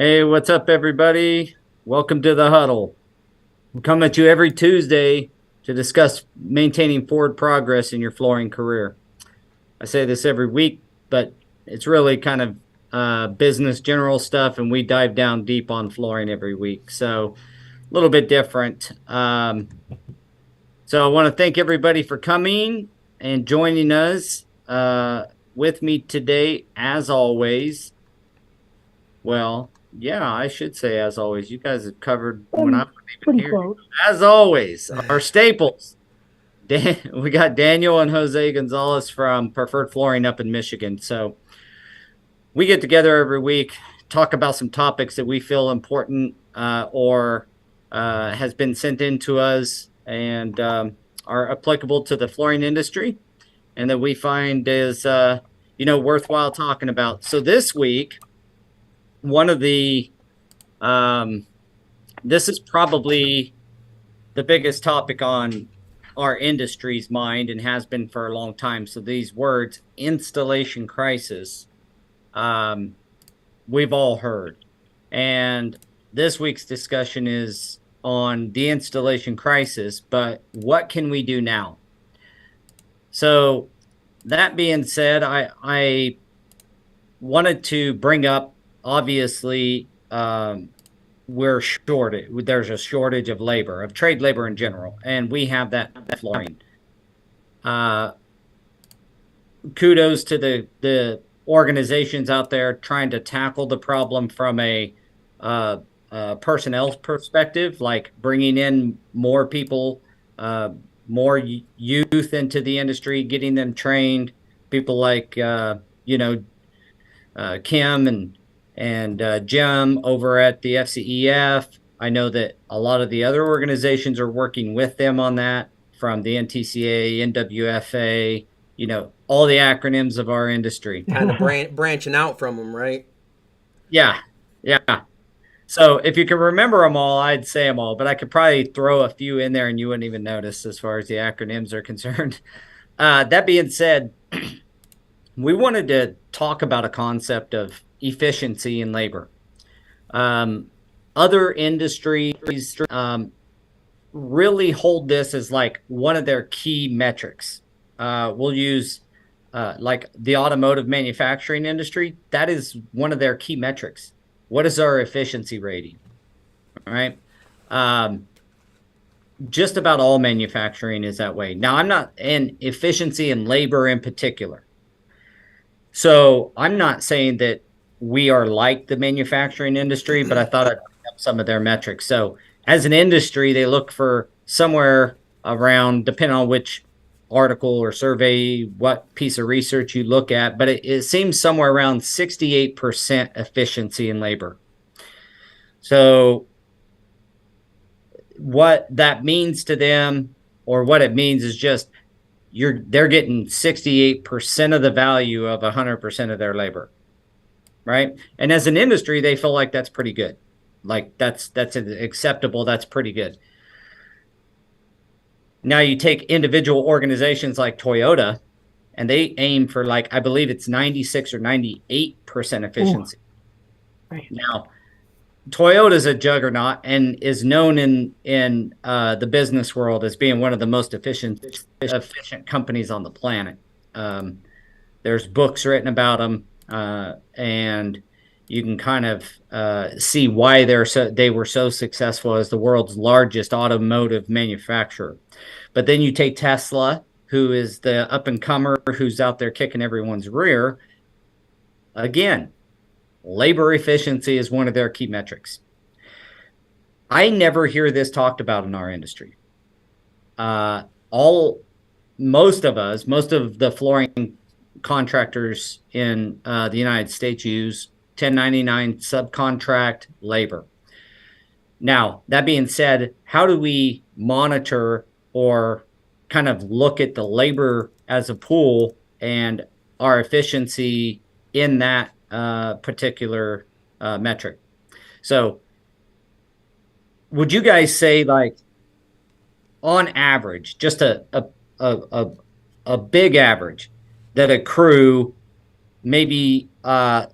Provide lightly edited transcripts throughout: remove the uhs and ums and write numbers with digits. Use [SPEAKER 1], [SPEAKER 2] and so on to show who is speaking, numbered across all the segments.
[SPEAKER 1] Hey, what's up, everybody? Welcome to the Huddle. We come at you every Tuesday to discuss maintaining forward progress in your flooring career. I say this every week, but it's really kind of business general stuff, and we dive down deep on flooring every week. So a little bit different. So I want to thank everybody for coming and joining us. With me today, as always, well, yeah, I should say as always. You guys have covered when I
[SPEAKER 2] And
[SPEAKER 1] wasn't even
[SPEAKER 2] pretty
[SPEAKER 1] here.
[SPEAKER 2] close.
[SPEAKER 1] As always, our staples. We got Daniel and Jose Gonzalez from Preferred Flooring up in Michigan. So we get together every week, talk about some topics that we feel important or has been sent in to us and are applicable to the flooring industry, and that we find is worthwhile talking about. So this week, one of the um, this is probably the biggest topic on our industry's mind and has been for a long time. So these words, installation crisis, um, we've all heard. And this week's discussion is on the installation crisis, but what can we do now? So that being said, I wanted to bring up, obviously, we're shorted. There's a shortage of labor, of trade labor in general, and we have that flooring. Uh, Kudos to the organizations out there trying to tackle the problem from a personnel perspective, like bringing in more people, uh, more youth into the industry, getting them trained. People like Kim and Jim over at the FCEF. I know that a lot of the other organizations are working with them on that, from the NTCA, NWFA, all the acronyms of our industry.
[SPEAKER 3] Kind of branching out from them, right?
[SPEAKER 1] Yeah, yeah. So if you can remember them all, I'd say them all, but I could probably throw a few in there and you wouldn't even notice as far as the acronyms are concerned. That being said, we wanted to talk about a concept of efficiency in labor. Um, Other industries really hold this as like one of their key metrics. We'll use like the automotive manufacturing industry. That is one of their key metrics. What is our efficiency rating? All right. Um, just about all manufacturing is that way. Now, I'm not in efficiency in labor in particular. So I'm not saying that we are like the manufacturing industry, but I thought I'd bring up some of their metrics. So as an industry, they look for somewhere around, depending on which article or survey, what piece of research you look at, but it seems somewhere around 68% efficiency in labor. So what that means to them, or what it means, is just they're getting 68% of the value of 100% of their labor, right? And as an industry, they feel like that's pretty good. Like that's acceptable. That's pretty good. Now you take individual organizations like Toyota, and they aim for, like, I believe it's 96 or 98% efficiency.
[SPEAKER 2] Right.
[SPEAKER 1] Now, Toyota's a juggernaut and is known in the business world as being one of the most efficient companies on the planet. There's books written about them, and you can kind of see why they were so successful as the world's largest automotive manufacturer. But then you take Tesla, who is the up and comer who's out there kicking everyone's rear. Again, labor efficiency is one of their key metrics. I never hear this talked about in our industry. Most of the flooring contractors in the United States use 1099 subcontract labor. Now, that being said, how do we monitor or kind of look at the labor as a pool and our efficiency in that particular metric? So would you guys say, like, on average, just a big average, that a crew maybe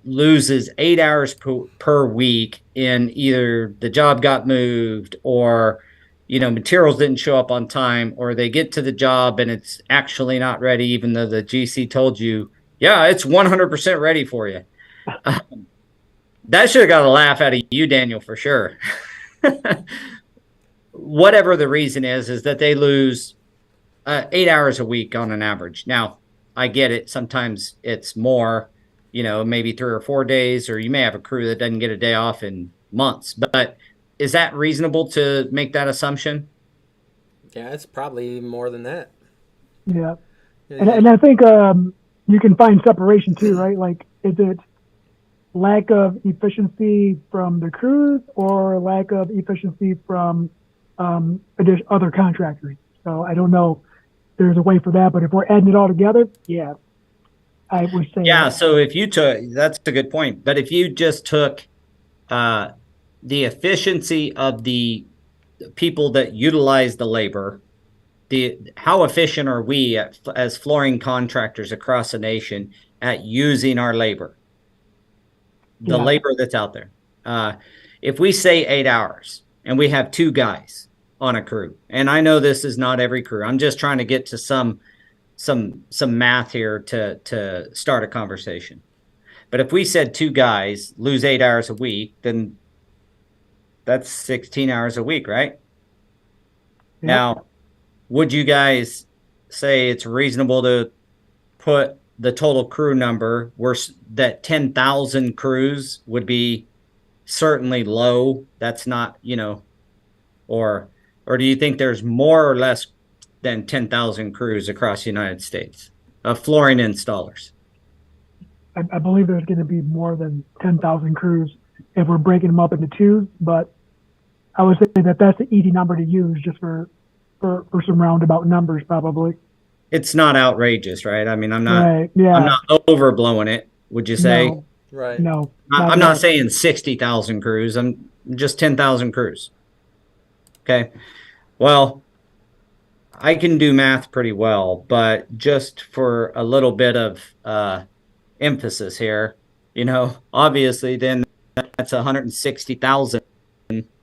[SPEAKER 1] loses 8 hours per week in either the job got moved or materials didn't show up on time, or they get to the job and it's actually not ready, even though the GC told you, yeah, it's 100% ready for you. That should have got a laugh out of you, Daniel, for sure. Whatever the reason is that they lose 8 hours a week on an average. Now, I get it. Sometimes it's more, maybe 3 or 4 days, or you may have a crew that doesn't get a day off in months. But is that reasonable to make that assumption?
[SPEAKER 3] Yeah, it's probably more than that.
[SPEAKER 2] Yeah. And I think you can find separation too, right? Like, is it lack of efficiency from the crews or lack of efficiency from other contractors? So I don't know. There's a way for that, but if we're adding it all together, yeah, I would say.
[SPEAKER 1] Yeah. So if you took, that's a good point. But if you just took the efficiency of the people that utilize the labor, how efficient are we as flooring contractors across the nation at using our labor, the labor that's out there? If we say 8 hours and we have 2 guys on a crew, and I know this is not every crew, I'm just trying to get to some math here to start a conversation. But if we said 2 guys lose 8 hours a week, then that's 16 hours a week, right? Yep. Now, would you guys say it's reasonable to put the total crew number that 10,000 crews would be certainly low? That's not, or do you think there's more or less than 10,000 crews across the United States of flooring installers?
[SPEAKER 2] I believe there's going to be more than 10,000 crews if we're breaking them up into twos, but I would say that that's an easy number to use just for some roundabout numbers, probably.
[SPEAKER 1] It's not outrageous, right? I mean, I'm not overblowing it, would you say?
[SPEAKER 2] No,
[SPEAKER 3] right.
[SPEAKER 2] No.
[SPEAKER 1] I'm not saying 60,000 crews. I'm just 10,000 crews. Okay. Well, I can do math pretty well, but just for a little bit of emphasis here, obviously then that's 160,000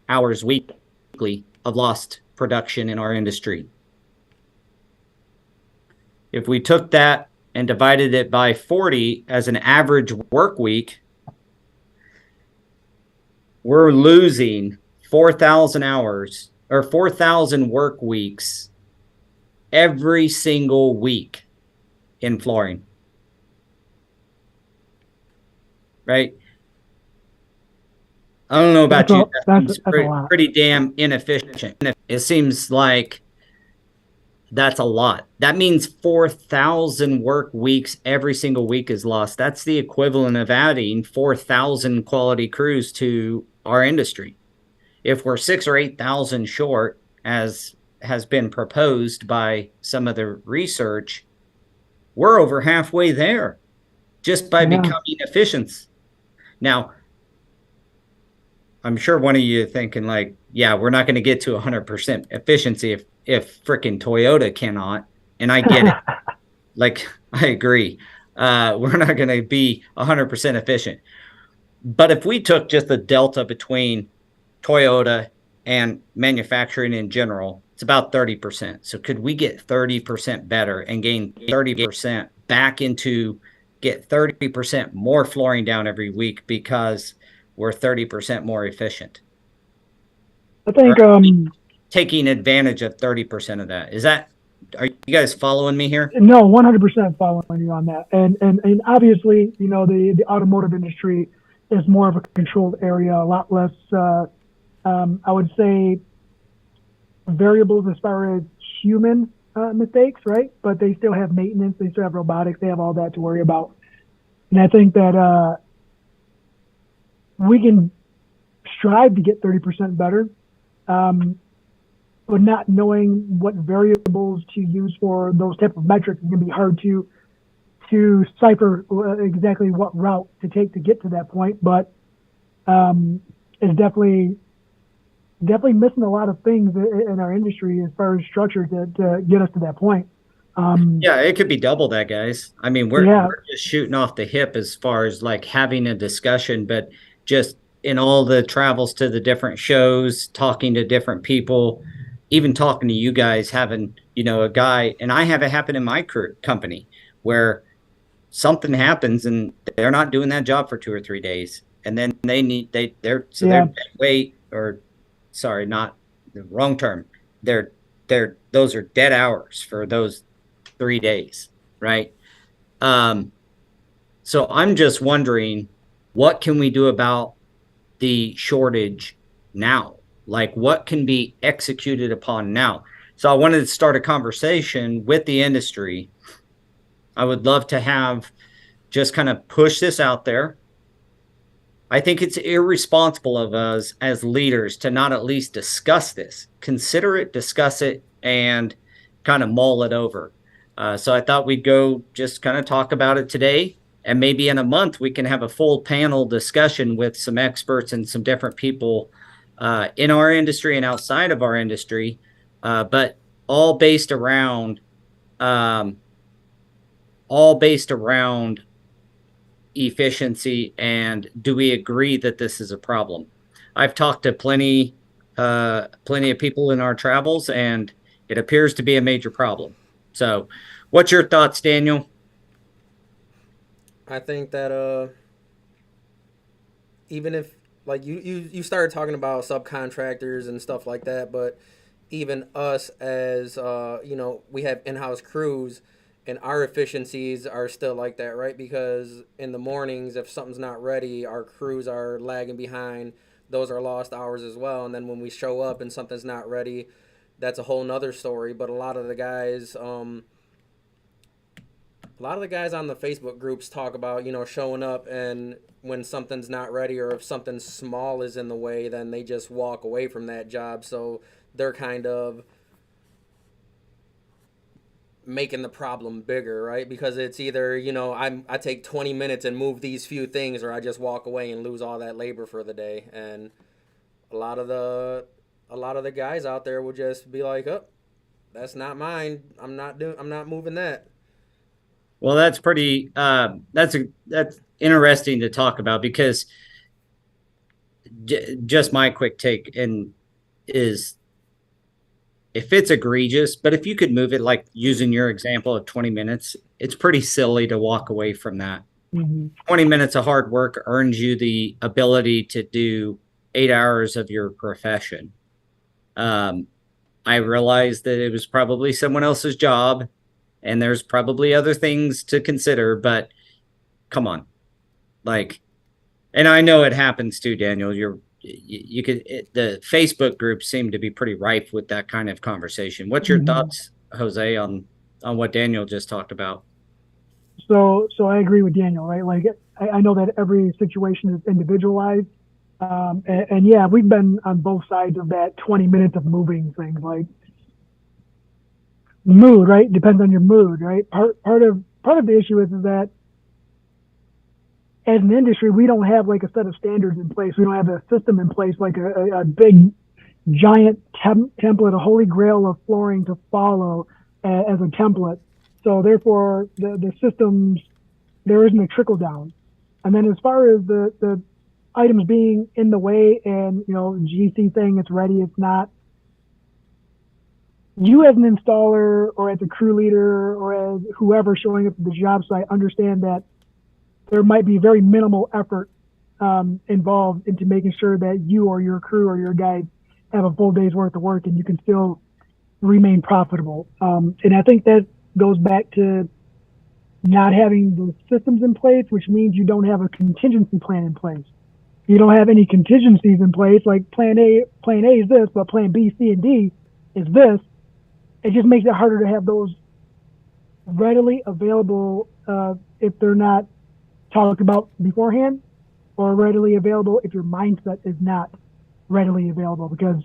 [SPEAKER 1] hours weekly of lost production in our industry. If we took that and divided it by 40 as an average work week, we're losing 4,000 hours or 4,000 work weeks every single week in flooring. Right? I don't know about you. That's pretty damn inefficient. It seems like that's a lot. That means 4,000 work weeks every single week is lost. That's the equivalent of adding 4,000 quality crews to our industry. If we're 6,000 or 8,000 short, as has been proposed by some of the research, we're over halfway there just by becoming efficient. Now, I'm sure one of you thinking like, yeah, we're not going to get to 100% efficiency if freaking Toyota cannot. And I get it. Like, I agree. We're not going to be 100% efficient. But if we took just the delta between Toyota and manufacturing in general, it's about 30%. So could we get 30% better and gain 30% back into get 30% more flooring down every week because we're 30% more efficient?
[SPEAKER 2] I think
[SPEAKER 1] taking advantage of 30% of that. Are you guys following me here?
[SPEAKER 2] No, 100% following you on that. And obviously, the automotive industry is more of a controlled area, a lot less, I would say, variables as far as human mistakes, right? But they still have maintenance, they still have robotics, they have all that to worry about. And I think that we can strive to get 30% better, but not knowing what variables to use for those type of metrics is going to be hard to cipher exactly what route to take to get to that point. But it's definitely missing a lot of things in our industry as far as structure to get us to that point.
[SPEAKER 1] Yeah, it could be double that, guys. I mean,
[SPEAKER 2] Yeah,
[SPEAKER 1] we're just shooting off the hip as far as like having a discussion, but just in all the travels to the different shows, talking to different people, even talking to you guys, having, a guy, and I have it happen in my company where something happens and they're not doing that job for 2 or 3 days. And then they're
[SPEAKER 2] yeah,
[SPEAKER 1] wait, or sorry, not the wrong term. Those are dead hours for those 3 days, right? Um, so I'm just wondering, what can we do about the shortage now? Like, what can be executed upon now? So I wanted to start a conversation with the industry. I would love to have just kind of push this out there. I think it's irresponsible of us as leaders to not at least discuss this, consider it, discuss it, and kind of mull it over. So I thought we'd go just kind of talk about it today. And maybe in a month, we can have a full panel discussion with some experts and some different people in our industry and outside of our industry, but all based around um, all based around efficiency, and do we agree that this is a problem? I've talked to plenty of people in our travels, and it appears to be a major problem. So what's your thoughts, Daniel?
[SPEAKER 3] I think that even if like you started talking about subcontractors and stuff like that, but even us as we have in-house crews and our efficiencies are still like that, right? Because in the mornings, if something's not ready, our crews are lagging behind. Those are lost hours as well. And then when we show up and something's not ready, that's a whole nother story. But a lot of the guys on the Facebook groups talk about, showing up, and when something's not ready or if something small is in the way, then they just walk away from that job. So they're kind of making the problem bigger, right? Because it's either, I take 20 minutes and move these few things, or I just walk away and lose all that labor for the day. And a lot of the guys out there will just be like, "Oh, that's not mine. I'm not moving that."
[SPEAKER 1] Well, that's pretty that's interesting to talk about, because just my quick take and is, if it's egregious, but if you could move it, like using your example of 20 minutes, it's pretty silly to walk away from that.
[SPEAKER 2] hmm
[SPEAKER 1] 20 minutes of hard work earns you the ability to do 8 hours of your profession. Um, I realized that it was probably someone else's job and there's probably other things to consider, but come on. Like, and I know it happens too, Daniel. The Facebook groups seem to be pretty rife with that kind of conversation. What's your
[SPEAKER 2] hmm
[SPEAKER 1] thoughts, Jose, on what Daniel just talked about?
[SPEAKER 2] So I agree with Daniel, right? Like I know that every situation is individualized. And yeah, we've been on both sides of that 20 minutes of moving things. Like mood, right? Depends on your mood, right? Part of the issue is that as an industry, we don't have like a set of standards in place. We don't have a system in place, like a big giant template, a holy grail of flooring to follow as a template. So therefore, the systems, there isn't a trickle down. And then as far as the items being in the way and, GC saying it's ready, it's not, you as an installer or as a crew leader or as whoever showing up at the job site understand that there might be very minimal effort involved into making sure that you or your crew or your guys have a full day's worth of work and you can still remain profitable. And I think that goes back to not having the systems in place, which means you don't have a contingency plan in place. You don't have any contingencies in place, like plan A is this, but plan B, C, and D is this. It just makes it harder to have those readily available if they're not talked about beforehand, or readily available if your mindset is not readily available. Because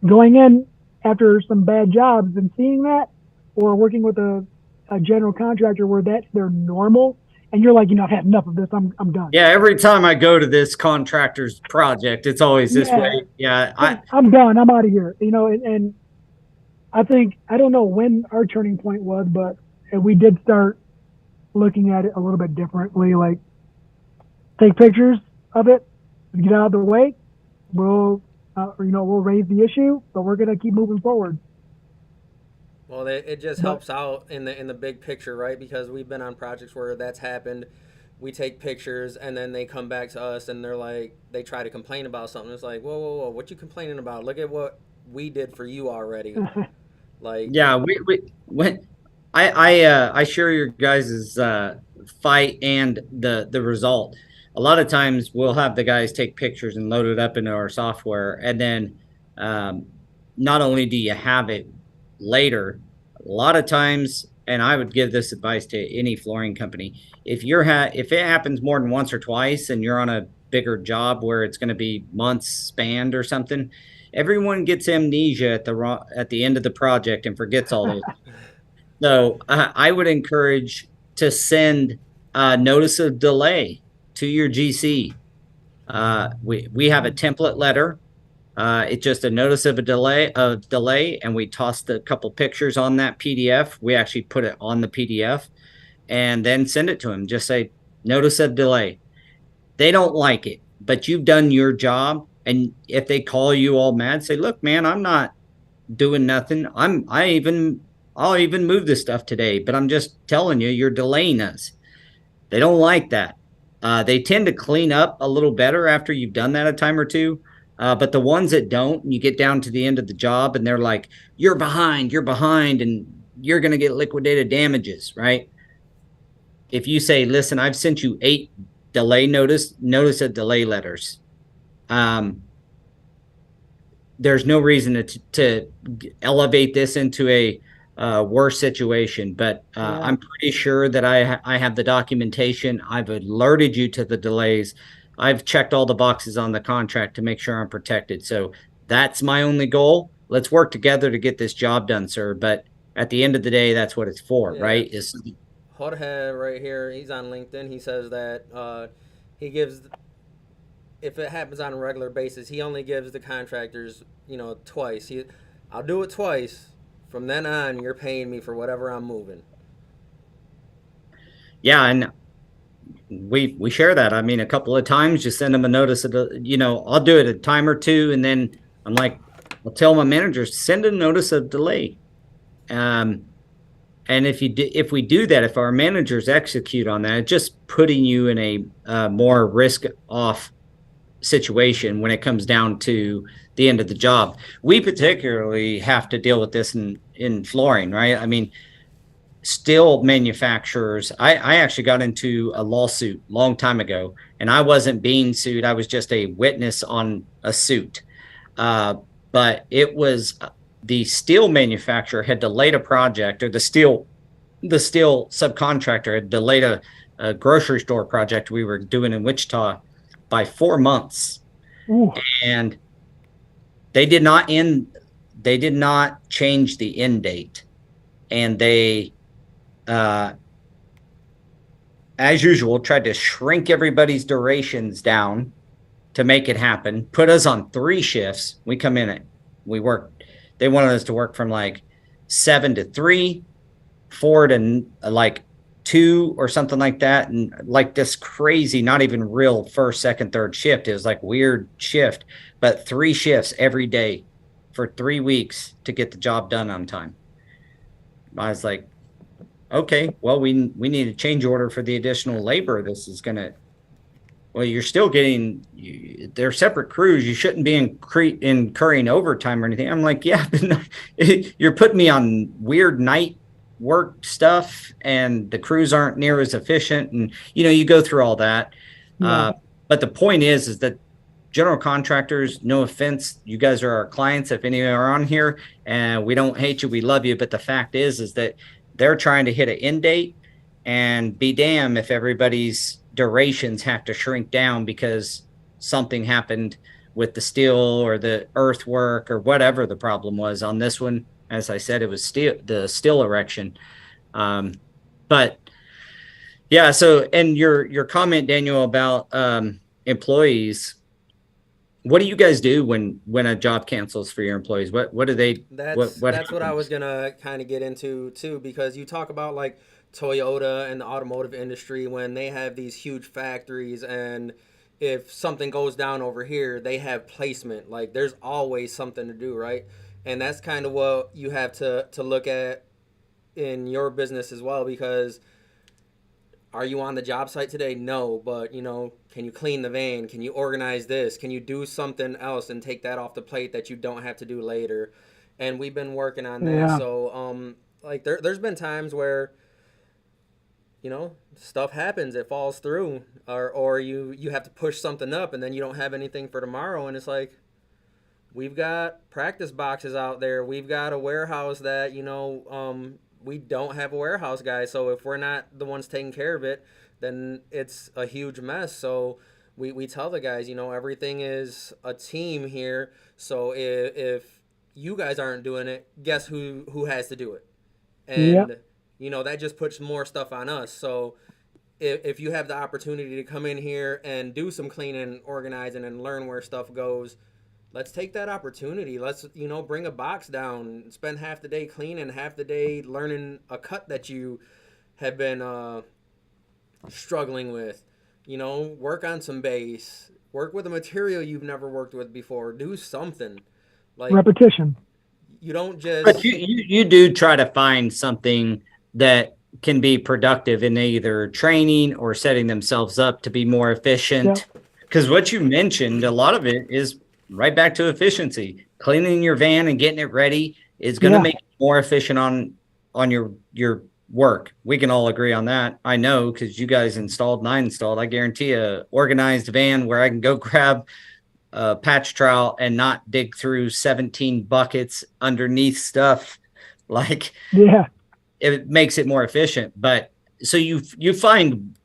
[SPEAKER 2] going in after some bad jobs and seeing that, or working with a general contractor where that's their normal, and you're like, I've had enough of this. I'm done.
[SPEAKER 1] Yeah, every time I go to this contractor's project, it's always this way.
[SPEAKER 2] Yeah,
[SPEAKER 1] Yeah,
[SPEAKER 2] I'm done. I'm out of here. And I think I don't know when our turning point was, but we did start looking at it a little bit differently. Like take pictures of it, get out of the way. We'll we'll raise the issue, but we're gonna keep moving forward.
[SPEAKER 3] Well, it just
[SPEAKER 2] But
[SPEAKER 3] helps out in the big picture, right? Because we've been on projects where that's happened. We take pictures and then they come back to us and they're like they try to complain about something. It's like, whoa, whoa, whoa, what you complaining about? Look at what we did for you already. Like,
[SPEAKER 1] Yeah, we when I share your guys' fight and the result. A lot of times we'll have the guys take pictures and load it up into our software, and then um, not only do you have it later, a lot of times, and I would give this advice to any flooring company, if it happens more than once or twice, and you're on a bigger job where it's going to be months spanned or something, everyone gets amnesia at the end of the project and forgets all those. So I would encourage to send a notice of delay to your GC. We have a template letter. It's just a notice of a delay, and we tossed a couple pictures on that PDF. We actually put it on the PDF and then send it to them. Just say notice of delay. They don't like it, but you've done your job. And if they call you all mad, say, look, man, I'm not doing nothing. I'll even move this stuff today, but I'm just telling you, you're delaying us. They don't like that. They tend to clean up a little better after you've done that a time or two. But the ones that don't, you get down to the end of the job and they're like, you're behind, and you're going to get liquidated damages, right? If you say, listen, I've sent you 8 notice of delay letters. There's no reason to elevate this into a worse situation, but
[SPEAKER 2] yeah,
[SPEAKER 1] I'm pretty sure that I have the documentation. I've alerted you to the delays. I've checked all the boxes on the contract to make sure I'm protected. So that's my only goal. Let's work together to get this job done, sir. But at the end of the day, that's what it's for,
[SPEAKER 3] yeah,
[SPEAKER 1] right? Is
[SPEAKER 3] Jorge right here, he's on LinkedIn. He says that he gives if it happens on a regular basis, he only gives the contractors, twice. I'll do it twice. From then on, you're paying me for whatever I'm moving.
[SPEAKER 1] yeah, and we share that. I mean, a couple of times, just send them a notice of I'll do it a time or two, and then I'm like, I'll tell my managers send a notice of delay. Um, and if we do that, if our managers execute on that, it's just putting you in a more risk off situation when it comes down to the end of the job. We particularly have to deal with this in flooring, right? I mean, steel manufacturers. I actually got into a lawsuit a long time ago, and I wasn't being sued. I was just a witness on a suit. Uh, but it was the steel manufacturer had delayed a project, or the steel subcontractor had delayed a grocery store project we were doing in Wichita by 4 months,
[SPEAKER 2] ooh,
[SPEAKER 1] and they did not end. They did not change the end date, and they uh, as usual, tried to shrink everybody's durations down to make it happen. Put us on 3 shifts. We come in at, we work, they wanted us to work from like 7 to 3, 4 to like 2 or something like that. And like this crazy, not even real first, second, third shift. It was like weird shift, but 3 shifts every day for 3 weeks to get the job done on time. I was like, okay, well, we need a change order for the additional labor. This is gonna, well, you're still getting, they're separate crews. You shouldn't be incurring overtime or anything. I'm like, yeah, but you're putting me on weird night work stuff, and the crews aren't near as efficient. And you go through all that.
[SPEAKER 2] yeah,
[SPEAKER 1] But the point is that general contractors, no offense, you guys are our clients. If any are on here, and we don't hate you, we love you. But the fact is that they're trying to hit an end date, and be damn if everybody's durations have to shrink down because something happened with the steel or the earthwork or whatever the problem was on this one. As I said, it was the steel erection. But yeah, so, and your comment, Daniel, about employees, What do you guys do when a job cancels for your employees? What do they what
[SPEAKER 3] That's what I was
[SPEAKER 1] happens?
[SPEAKER 3] gonna kind of get into too, because you talk about like Toyota and the automotive industry when they have these huge factories, and if something goes down over here, they have placement. Like there's always something to do, right? And that's kind of what you have to look at in your business as well, because are you on the job site today? No, but can you clean the van? Can you organize this? Can you do something else and take that off the plate that you don't have to do later? And we've been working on that.
[SPEAKER 2] Yeah.
[SPEAKER 3] So, like there's been times where stuff happens, it falls through, or you have to push something up, and then you don't have anything for tomorrow, and it's like we've got practice boxes out there. We've got a warehouse that we don't have a warehouse guy. So if we're not the ones taking care of it, then it's a huge mess. So we tell the guys, everything is a team here. So if you guys aren't doing it, guess who has to do it?
[SPEAKER 2] Yep.
[SPEAKER 3] And that just puts more stuff on us. So if you have the opportunity to come in here and do some cleaning, organizing, and learn where stuff goes, let's take that opportunity. Let's bring a box down, spend half the day cleaning, half the day learning a cut that you have been struggling with. Work on some base, work with a material you've never worked with before. Do something. Like
[SPEAKER 2] Repetition.
[SPEAKER 3] you don't
[SPEAKER 1] But
[SPEAKER 3] just
[SPEAKER 1] you do try to find something that can be productive in either training or setting themselves up to be more efficient.
[SPEAKER 2] Yep.
[SPEAKER 1] Because what you mentioned, a lot of it is right back to efficiency. Cleaning your van and getting it ready is going to
[SPEAKER 2] Yeah.
[SPEAKER 1] make you more efficient on your work. We can all agree on that. I know because you guys installed and I installed. I guarantee a organized van where I can go grab a patch trowel and not dig through 17 buckets underneath stuff. Like
[SPEAKER 2] Yeah.
[SPEAKER 1] it makes it more efficient. But so you find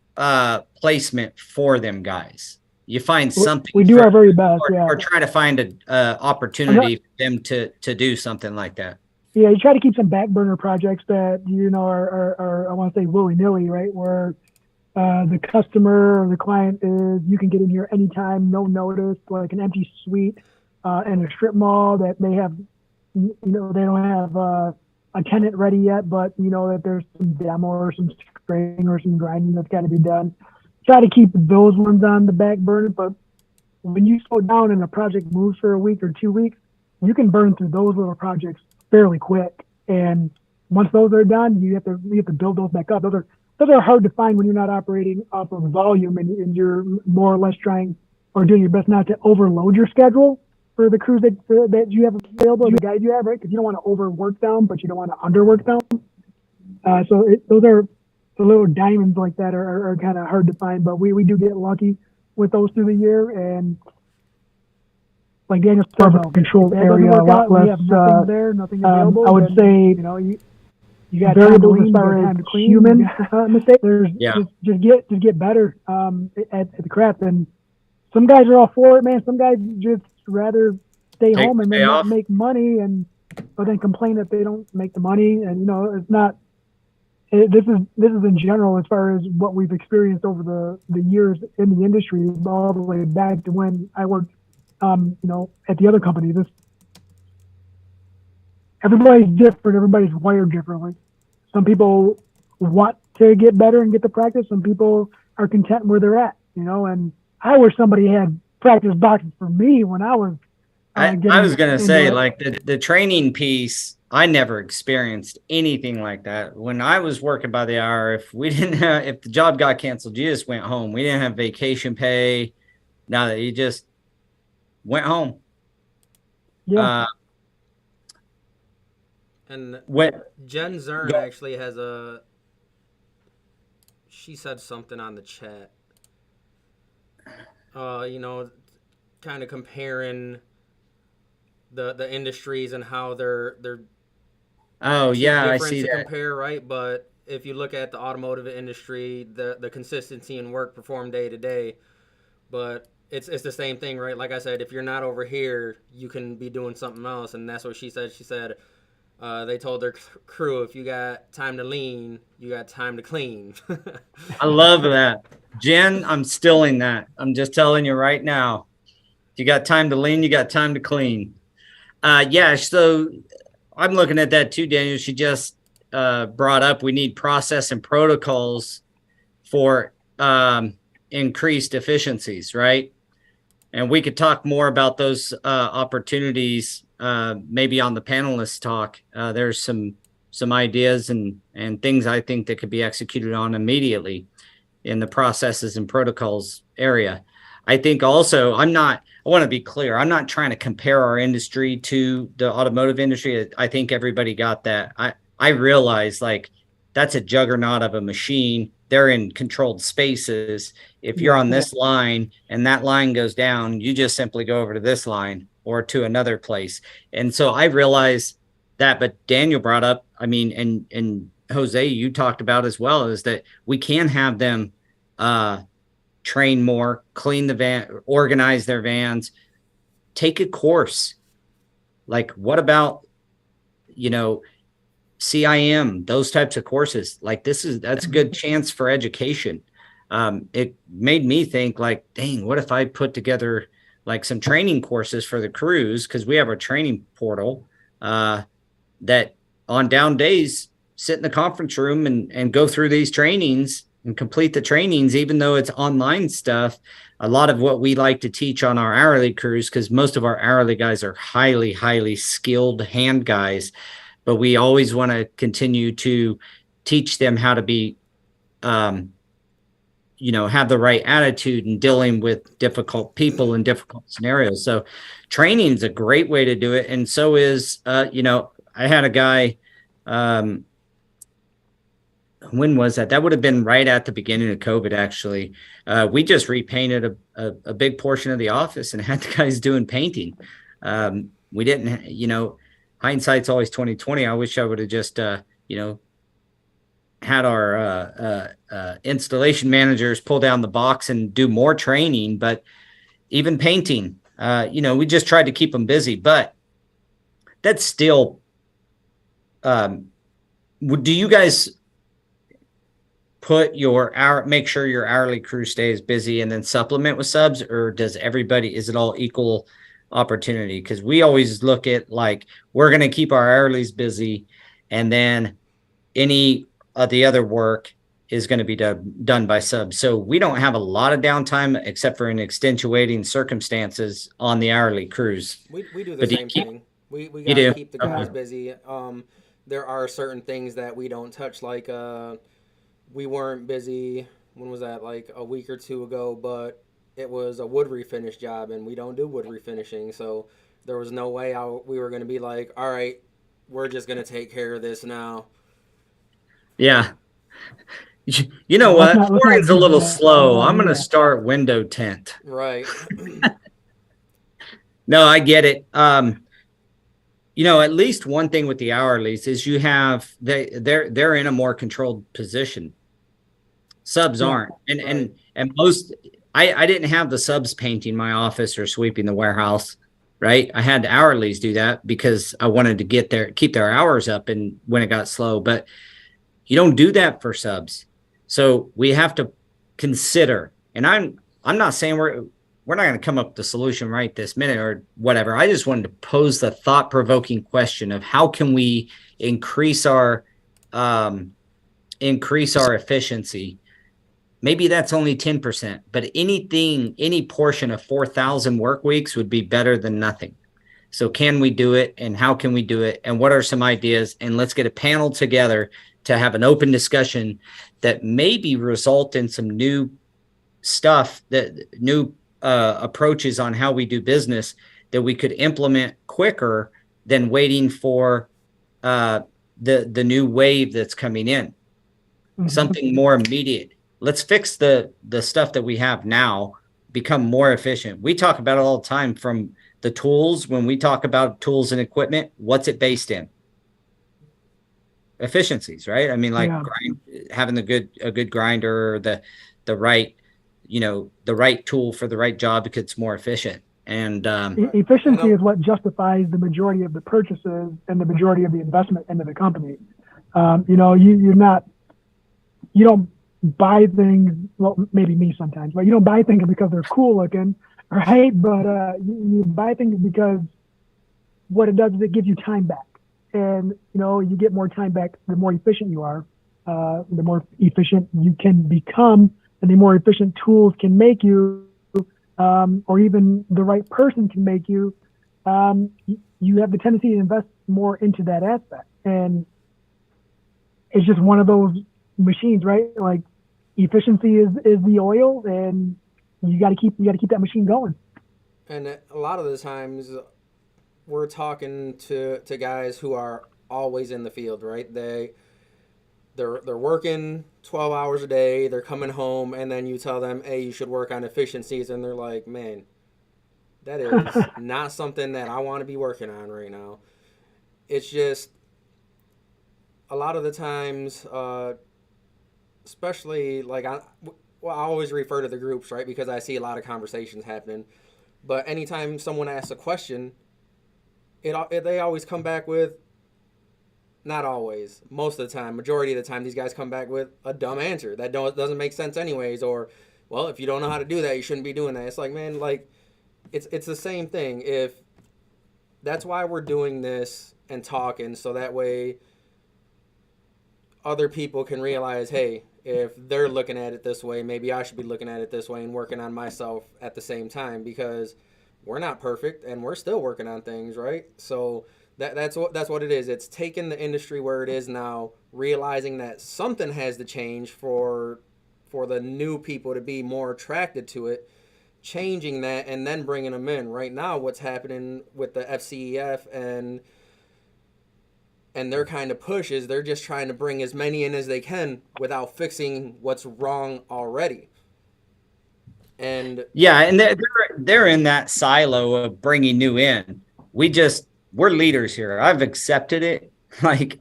[SPEAKER 1] placement for them guys. You find something
[SPEAKER 2] We do our very best. Yeah.
[SPEAKER 1] or try to find a opportunity for them to do something like that.
[SPEAKER 2] Yeah, you try to keep some back burner projects that are I want to say willy nilly, right? Where the customer or the client is, you can get in here anytime, no notice, like an empty suite in a strip mall that they have, they don't have a tenant ready yet, but that there's some demo or some spraying or some grinding that's got to be done. Try to keep those ones on the back burner, but when you slow down and a project moves for a week or 2 weeks, you can burn through those little projects fairly quick. And once those are done, you have to build those back up. Those are hard to find when you're not operating off of volume and you're more or less trying or doing your best not to overload your schedule for the crews that you have available, the guys you have, right? Because you don't want to overwork them, but you don't want to underwork them. Those are the little diamonds like that are kind of hard to find, but we do get lucky with those through the year. And like Daniel said, a controlled area, a lot less. Nothing available. I would say, you got variables as far as human mistakes. There's just get better at the craft. And some guys are all for it, man. Some guys just rather stay home and then not make money, but then complain that they don't make the money. And it's not. This is in general as far as what we've experienced over the years in the industry, all the way back to when I worked, at the other company. Everybody's different. Everybody's wired differently. Some people want to get better and get the practice. Some people are content where they're at, and I wish somebody had practice boxes for me when I was.
[SPEAKER 1] I was going to say, like the training piece, I never experienced anything like that. When I was working by the hour, if the job got canceled, you just went home. We didn't have vacation pay. Now that you just went home.
[SPEAKER 2] Yeah.
[SPEAKER 3] And
[SPEAKER 1] what
[SPEAKER 3] Jen Zern actually has she said something on the chat. Kind of comparing the industries and how they're
[SPEAKER 1] I see that.
[SPEAKER 3] compare, right? But if you look at the automotive industry, the consistency in work performed day to day, but it's the same thing, right? Like I said, if you're not over here, you can be doing something else, and that's what she said. She said they told their crew, if you got time to lean, you got time to clean.
[SPEAKER 1] I love that. Jen, I'm stealing that. I'm just telling you right now. You got time to lean, you got time to clean. Yeah, so I'm looking at that too, Daniel. She just brought up we need process and protocols for increased efficiencies, right? And we could talk more about those opportunities maybe on the panelists talk. There's some ideas and things I think that could be executed on immediately in the processes and protocols area. I think also I want to be clear. I'm not trying to compare our industry to the automotive industry. I think everybody got that. I realize like that's a juggernaut of a machine. They're in controlled spaces. If you're on this line and that line goes down, you just simply go over to this line or to another place. And so I realize that, but Daniel brought up, I mean, and Jose, you talked about as well, is that we can have them train more, clean the van, organize their vans, take a course. Like what about, CIM, those types of courses? Like that's a good chance for education. It made me think like, dang, what if I put together like some training courses for the crews? Cause we have a training portal that on down days sit in the conference room and go through these trainings and complete the trainings, even though it's online stuff. A lot of what we like to teach on our hourly crews, because most of our hourly guys are highly, highly skilled hand guys, but we always want to continue to teach them how to be, have the right attitude in dealing with difficult people in difficult scenarios. So training is a great way to do it. And so is, I had a guy, when was that? That would have been right at the beginning of COVID, actually. We just repainted a big portion of the office and had the guys doing painting. We didn't, hindsight's always 2020. I wish I would have just, had our installation managers pull down the box and do more training. But even painting, we just tried to keep them busy. But that's still, do you guys make sure your hourly crew stays busy and then supplement with subs, or is it all equal opportunity? Because we always look at like, we're going to keep our hourlies busy, and then any of the other work is going to be done by subs. So we don't have a lot of downtime except for in extenuating circumstances on the hourly crews.
[SPEAKER 3] We do the same thing. We got to keep the guys busy. There are certain things that we don't touch, like we weren't busy. When was that? Like a week or two ago, but it was a wood refinish job, and we don't do wood refinishing. So there was no way we were going to be like, all right, we're just going to take care of this now.
[SPEAKER 1] Yeah. You know what? Flooring's a little slow. I'm going to start window tint.
[SPEAKER 3] Right.
[SPEAKER 1] No, I get it. At least one thing with the hourlies is they're in a more controlled position. Subs aren't. And most, I didn't have the subs painting my office or sweeping the warehouse, right? I had the hourlies do that because I wanted to keep their hours up and when it got slow, but you don't do that for subs. So we have to consider, and I'm not saying we're not going to come up with the solution right this minute or whatever. I just wanted to pose the thought-provoking question of how can we increase our efficiency. Maybe that's only 10%, but any portion of 4,000 work weeks would be better than nothing. So can we do it, and how can we do it, and what are some ideas? And let's get a panel together to have an open discussion that maybe result in some new stuff, new approaches on how we do business that we could implement quicker than waiting for the new wave that's coming in. Mm-hmm. Something more immediate. Let's fix the stuff that we have now, become more efficient. We talk about it all the time, from the tools. When we talk about tools and equipment, what's it based in? Efficiencies, right? I mean, like having a good grinder, the right, the right tool for the right job because it's more efficient. And
[SPEAKER 2] efficiency is what justifies the majority of the purchases and the majority of the investment into the company. You don't buy things. Well, maybe me sometimes, but you don't buy things because they're cool looking. right? But you buy things because what it does is it gives you time back, and you get more time back the more efficient you are, the more efficient you can become, and the more efficient tools can make you, or even the right person can make you. You have the tendency to invest more into that aspect, and it's just one of those machines, right? Like efficiency is the oil, and you got to keep that machine going.
[SPEAKER 3] And a lot of the times we're talking to guys who are always in the field, right? They're working 12 hours a day, they're coming home, and then you tell them, hey, you should work on efficiencies, and they're like, man, that is not something that I want to be working on right now. It's just a lot of the times, especially like I always refer to the groups, right? Because I see a lot of conversations happening. But anytime someone asks a question, they always come back with, not always, most of the time, majority of the time, these guys come back with a dumb answer that doesn't make sense anyways, or, well, if you don't know how to do that, you shouldn't be doing that. It's like, man, like, it's the same thing. If that's why we're doing this and talking, so that way other people can realize, hey, if they're looking at it this way, maybe I should be looking at it this way and working on myself at the same time, because we're not perfect and we're still working on things, right? So that's what it is. It's taking the industry where it is now, realizing that something has to change for the new people to be more attracted to it, changing that, and then bringing them in. Right now, what's happening with the FCEF and their kind of push is they're just trying to bring as many in as they can without fixing what's wrong already. And
[SPEAKER 1] yeah, and they're in that silo of bringing new in. We're leaders here. I've accepted it. Like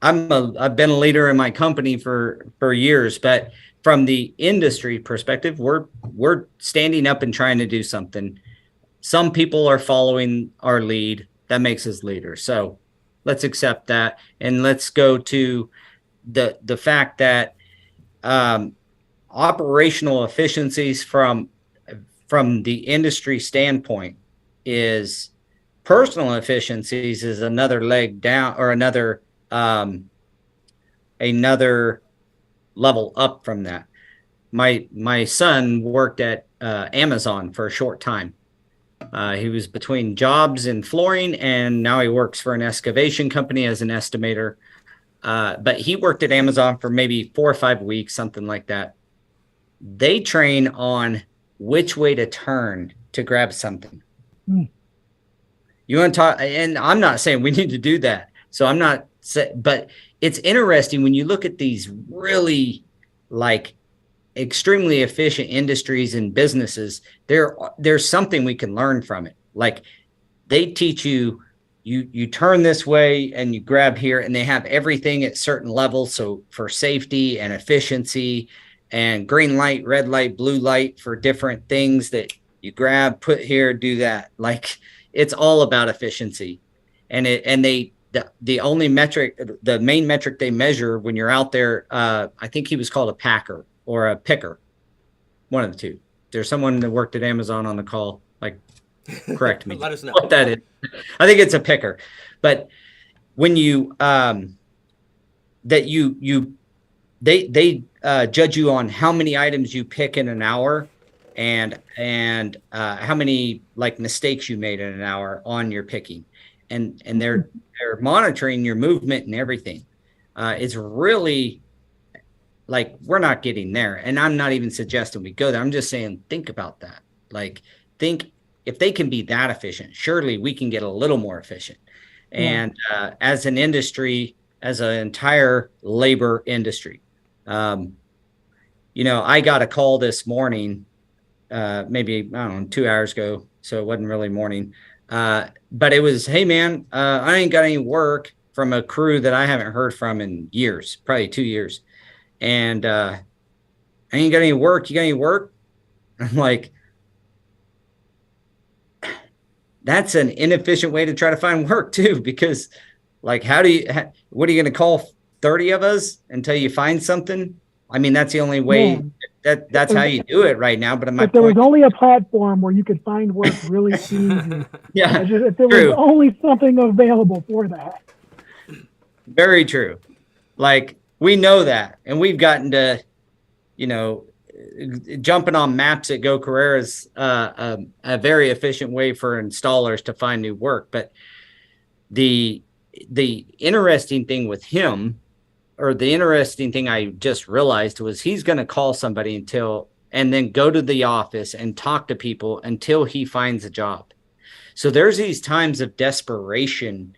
[SPEAKER 1] I've been a leader in my company for years, but from the industry perspective, we're standing up and trying to do something. Some people are following our lead. That makes us leaders. So let's accept that, and let's go to the fact that operational efficiencies from the industry standpoint is personal efficiencies is another leg down, or another level up from that. My son worked at Amazon for a short time. He was between jobs in flooring, and now he works for an excavation company as an estimator. But he worked at Amazon for maybe 4 or 5 weeks, something like that. They train on which way to turn to grab something. You want to talk, and I'm not saying we need to do that. So I'm not, but it's interesting when you look at these really like extremely efficient industries and businesses. There's something we can learn from it. Like they teach you turn this way and you grab here, and they have everything at certain levels. So for safety and efficiency, and green light, red light, blue light for different things that you grab, put here, do that. Like it's all about efficiency. And the only metric, the main metric they measure when you're out there, I think he was called a packer or a picker, one of the two. There's someone that worked at Amazon on the call, like, correct me.
[SPEAKER 3] Let us know
[SPEAKER 1] what that is. I think it's a picker. But when you they judge you on how many items you pick in an hour, and how many like mistakes you made in an hour on your picking, and they're monitoring your movement and everything. It's really like we're not getting there, and I'm not even suggesting we go there. I'm just saying think about that. Like think if they can be that efficient, surely we can get a little more efficient. And as an industry, as an entire labor industry. I got a call this morning, maybe, I don't know, 2 hours ago. So it wasn't really morning. But it was, hey man, I ain't got any work from a crew that I haven't heard from in years, probably 2 years. And, I ain't got any work. You got any work? I'm like, that's an inefficient way to try to find work too, because like, what are you going to call 30 of us until you find something? I mean, that's the only way that's how you do it right now. But my
[SPEAKER 2] if there was
[SPEAKER 1] point,
[SPEAKER 2] only a platform where you could find work really easy,
[SPEAKER 1] yeah,
[SPEAKER 2] if there
[SPEAKER 1] true.
[SPEAKER 2] was only something available for that.
[SPEAKER 1] Very true. Like we know that, and we've gotten to, jumping on maps at Go Carerra is a very efficient way for installers to find new work. But the interesting thing with him, or the interesting thing I just realized, was he's going to call somebody and then go to the office and talk to people until he finds a job. So there's these times of desperation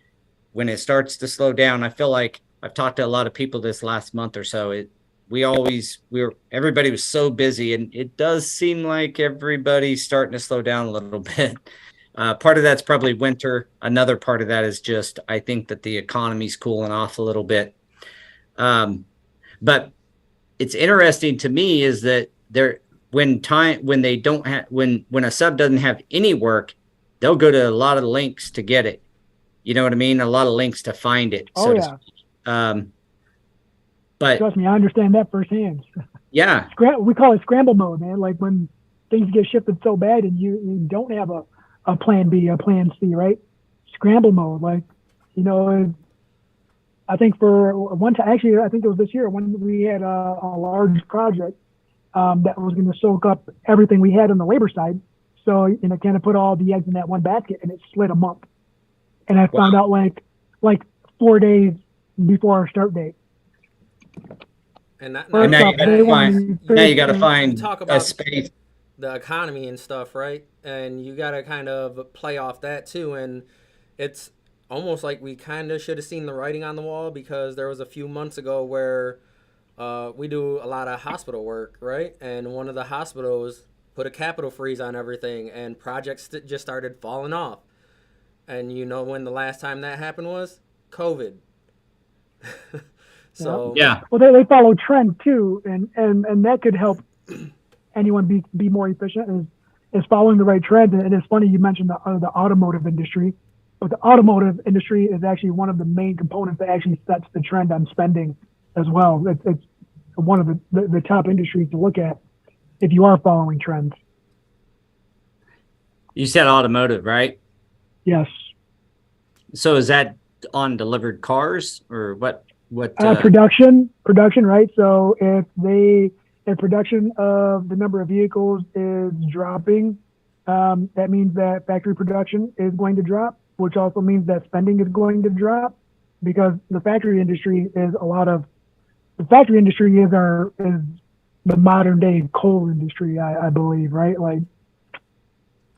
[SPEAKER 1] when it starts to slow down. I feel like I've talked to a lot of people this last month or so. Everybody was so busy, and it does seem like everybody's starting to slow down a little bit. Part of that's probably winter. Another part of that is just, I think that the economy's cooling off a little bit. But it's interesting to me is that when a sub doesn't have any work, they'll go to a lot of links to get it. You know what I mean? A lot of links to find it.
[SPEAKER 2] Oh, yeah.
[SPEAKER 1] But
[SPEAKER 2] trust me, I understand that firsthand.
[SPEAKER 1] Yeah.
[SPEAKER 2] We call it scramble mode, man. Like when things get shifted so bad and you don't have a plan B, a plan C, right? Scramble mode. Like, I think for one time, actually, I think it was this year when we had a large project that was going to soak up everything we had on the labor side. So, kind of put all the eggs in that one basket, and it slid a month. And I found out like 4 days before our start date.
[SPEAKER 3] And now
[SPEAKER 1] you got to find
[SPEAKER 3] talk about
[SPEAKER 1] a space.
[SPEAKER 3] The economy and stuff, right? And you got to kind of play off that too. And it's almost like we kind of should have seen the writing on the wall, because there was a few months ago where we do a lot of hospital work, right? And one of the hospitals put a capital freeze on everything, and projects just started falling off. And you know when the last time that happened was? COVID. So
[SPEAKER 1] yeah.
[SPEAKER 2] Well, they follow trend too, and that could help anyone be more efficient. Is following the right trend. And it's funny you mentioned the automotive industry, but the automotive industry is actually one of the main components that actually sets the trend on spending as well. It's one of the top industries to look at if you are following trends.
[SPEAKER 1] You said automotive, right?
[SPEAKER 2] Yes.
[SPEAKER 1] So is that on delivered cars or what?
[SPEAKER 2] Production, right? So if production of the number of vehicles is dropping, that means that factory production is going to drop, which also means that spending is going to drop, because the factory industry is the modern day coal industry, I believe, right? Like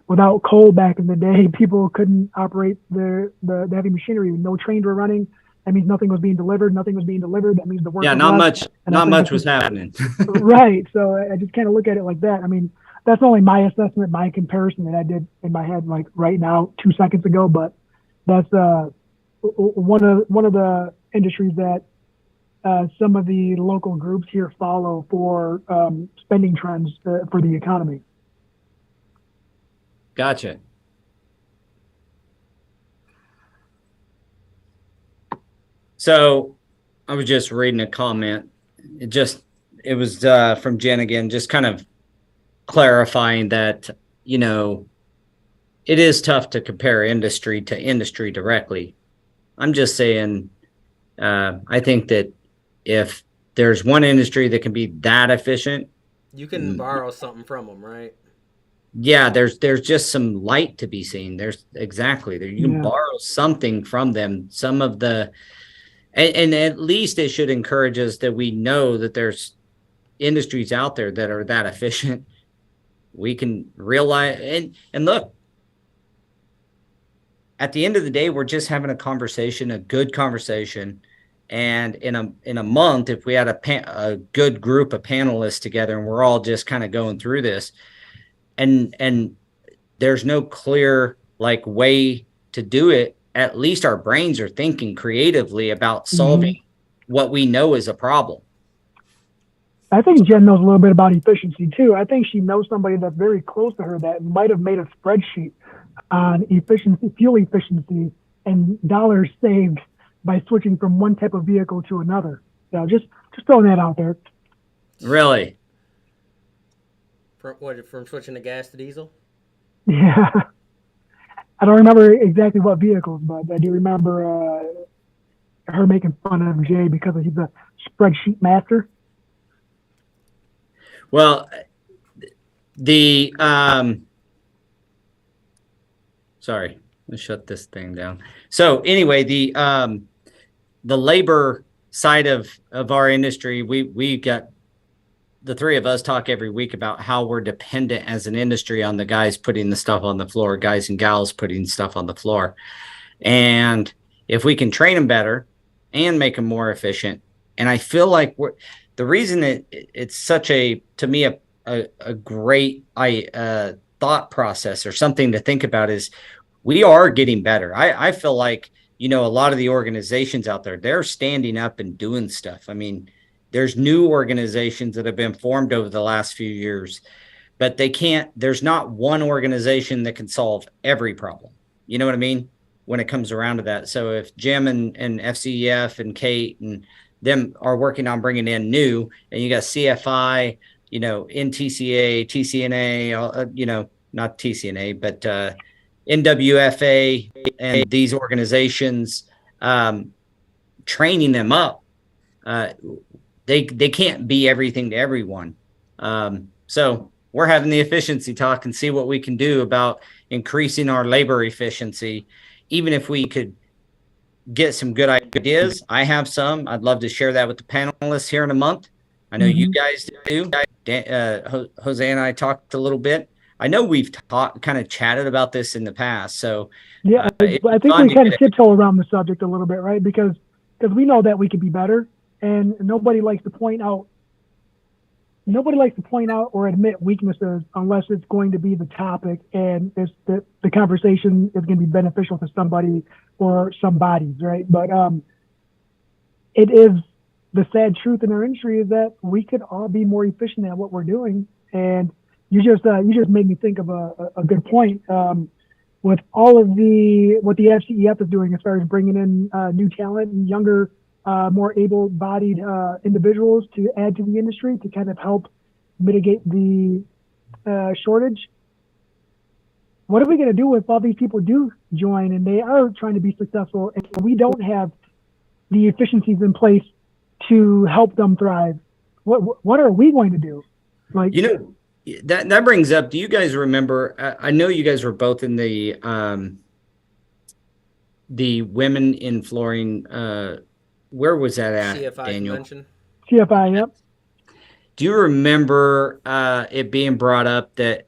[SPEAKER 2] without coal back in the day, people couldn't operate the heavy machinery. No trains were running. That means nothing was being delivered. That means the work.
[SPEAKER 1] Yeah, not much was happening.
[SPEAKER 2] Right. So I just kind of look at it like that. I mean, that's only my assessment, my comparison that I did in my head, like right now, 2 seconds ago. But that's one of the industries that some of the local groups here follow for spending trends for the economy.
[SPEAKER 1] Gotcha. So I was just reading a comment. It was from Jen again, just kind of clarifying that, it is tough to compare industry to industry directly. I'm just saying, I think that if there's one industry that can be that efficient,
[SPEAKER 3] you can borrow something from them, right?
[SPEAKER 1] Yeah, there's just some light to be seen. You can borrow something from them. Some of the, and at least it should encourage us that we know that there's industries out there that are that efficient. We can realize, and look, at the end of the day, we're just having a conversation, a good conversation. And in a month, if we had a good group of panelists together and we're all just kind of going through this, and there's no clear way to do it, at least our brains are thinking creatively about solving what we know is a problem.
[SPEAKER 2] I think Jen knows a little bit about efficiency too. I think she knows somebody that's very close to her that might have made a spreadsheet on fuel efficiency and dollars saved by switching from one type of vehicle to another. Just throwing that out there.
[SPEAKER 1] Really?
[SPEAKER 3] from switching to gas to diesel?
[SPEAKER 2] Yeah. I don't remember exactly what vehicles, but I do remember her making fun of Jay because he's a spreadsheet master.
[SPEAKER 1] Well, the sorry, let's shut this thing down. So anyway, the labor side of our industry, we got the three of us talk every week about how we're dependent as an industry on the guys putting the stuff on the floor, guys and gals putting stuff on the floor. And if we can train them better and make them more efficient, and I feel like the reason it's such to me, a great thought process or something to think about is we are getting better. I feel like, a lot of the organizations out there, they're standing up and doing stuff. I mean, there's new organizations that have been formed over the last few years, but there's not one organization that can solve every problem. You know what I mean? When it comes around to that. So if Jim and FCEF and Kate and them are working on bringing in new, and you got CFI, NTCA, TCNA, not TCNA, but NWFA and these organizations, training them up, they can't be everything to everyone. So we're having the efficiency talk and see what we can do about increasing our labor efficiency. Even if we could get some good ideas, I have some. I'd love to share that with the panelists here in a month. I know you guys do. Jose and I talked a little bit. I know we've kind of chatted about this in the past. So
[SPEAKER 2] yeah, I think we kind of tiptoe around the subject a little bit, right? Because we know that we could be better, and nobody likes to point out or admit weaknesses unless it's going to be the topic and the conversation is going to be beneficial to somebody or some bodies, right? But it is the sad truth in our industry is that we could all be more efficient at what we're doing. And you just made me think of a good point with all of what the FCEF is doing as far as bringing in new talent and younger, more able-bodied individuals to add to the industry to kind of help mitigate the shortage. What are we going to do if all these people do join and they are trying to be successful and we don't have the efficiencies in place to help them thrive? What are we going to do? Like,
[SPEAKER 1] that brings up, do you guys remember, I know you guys were both in the women in flooring, where was that at,
[SPEAKER 3] CFI
[SPEAKER 1] Daniel?
[SPEAKER 3] convention.
[SPEAKER 2] CFI, yep.
[SPEAKER 1] Do you remember it being brought up that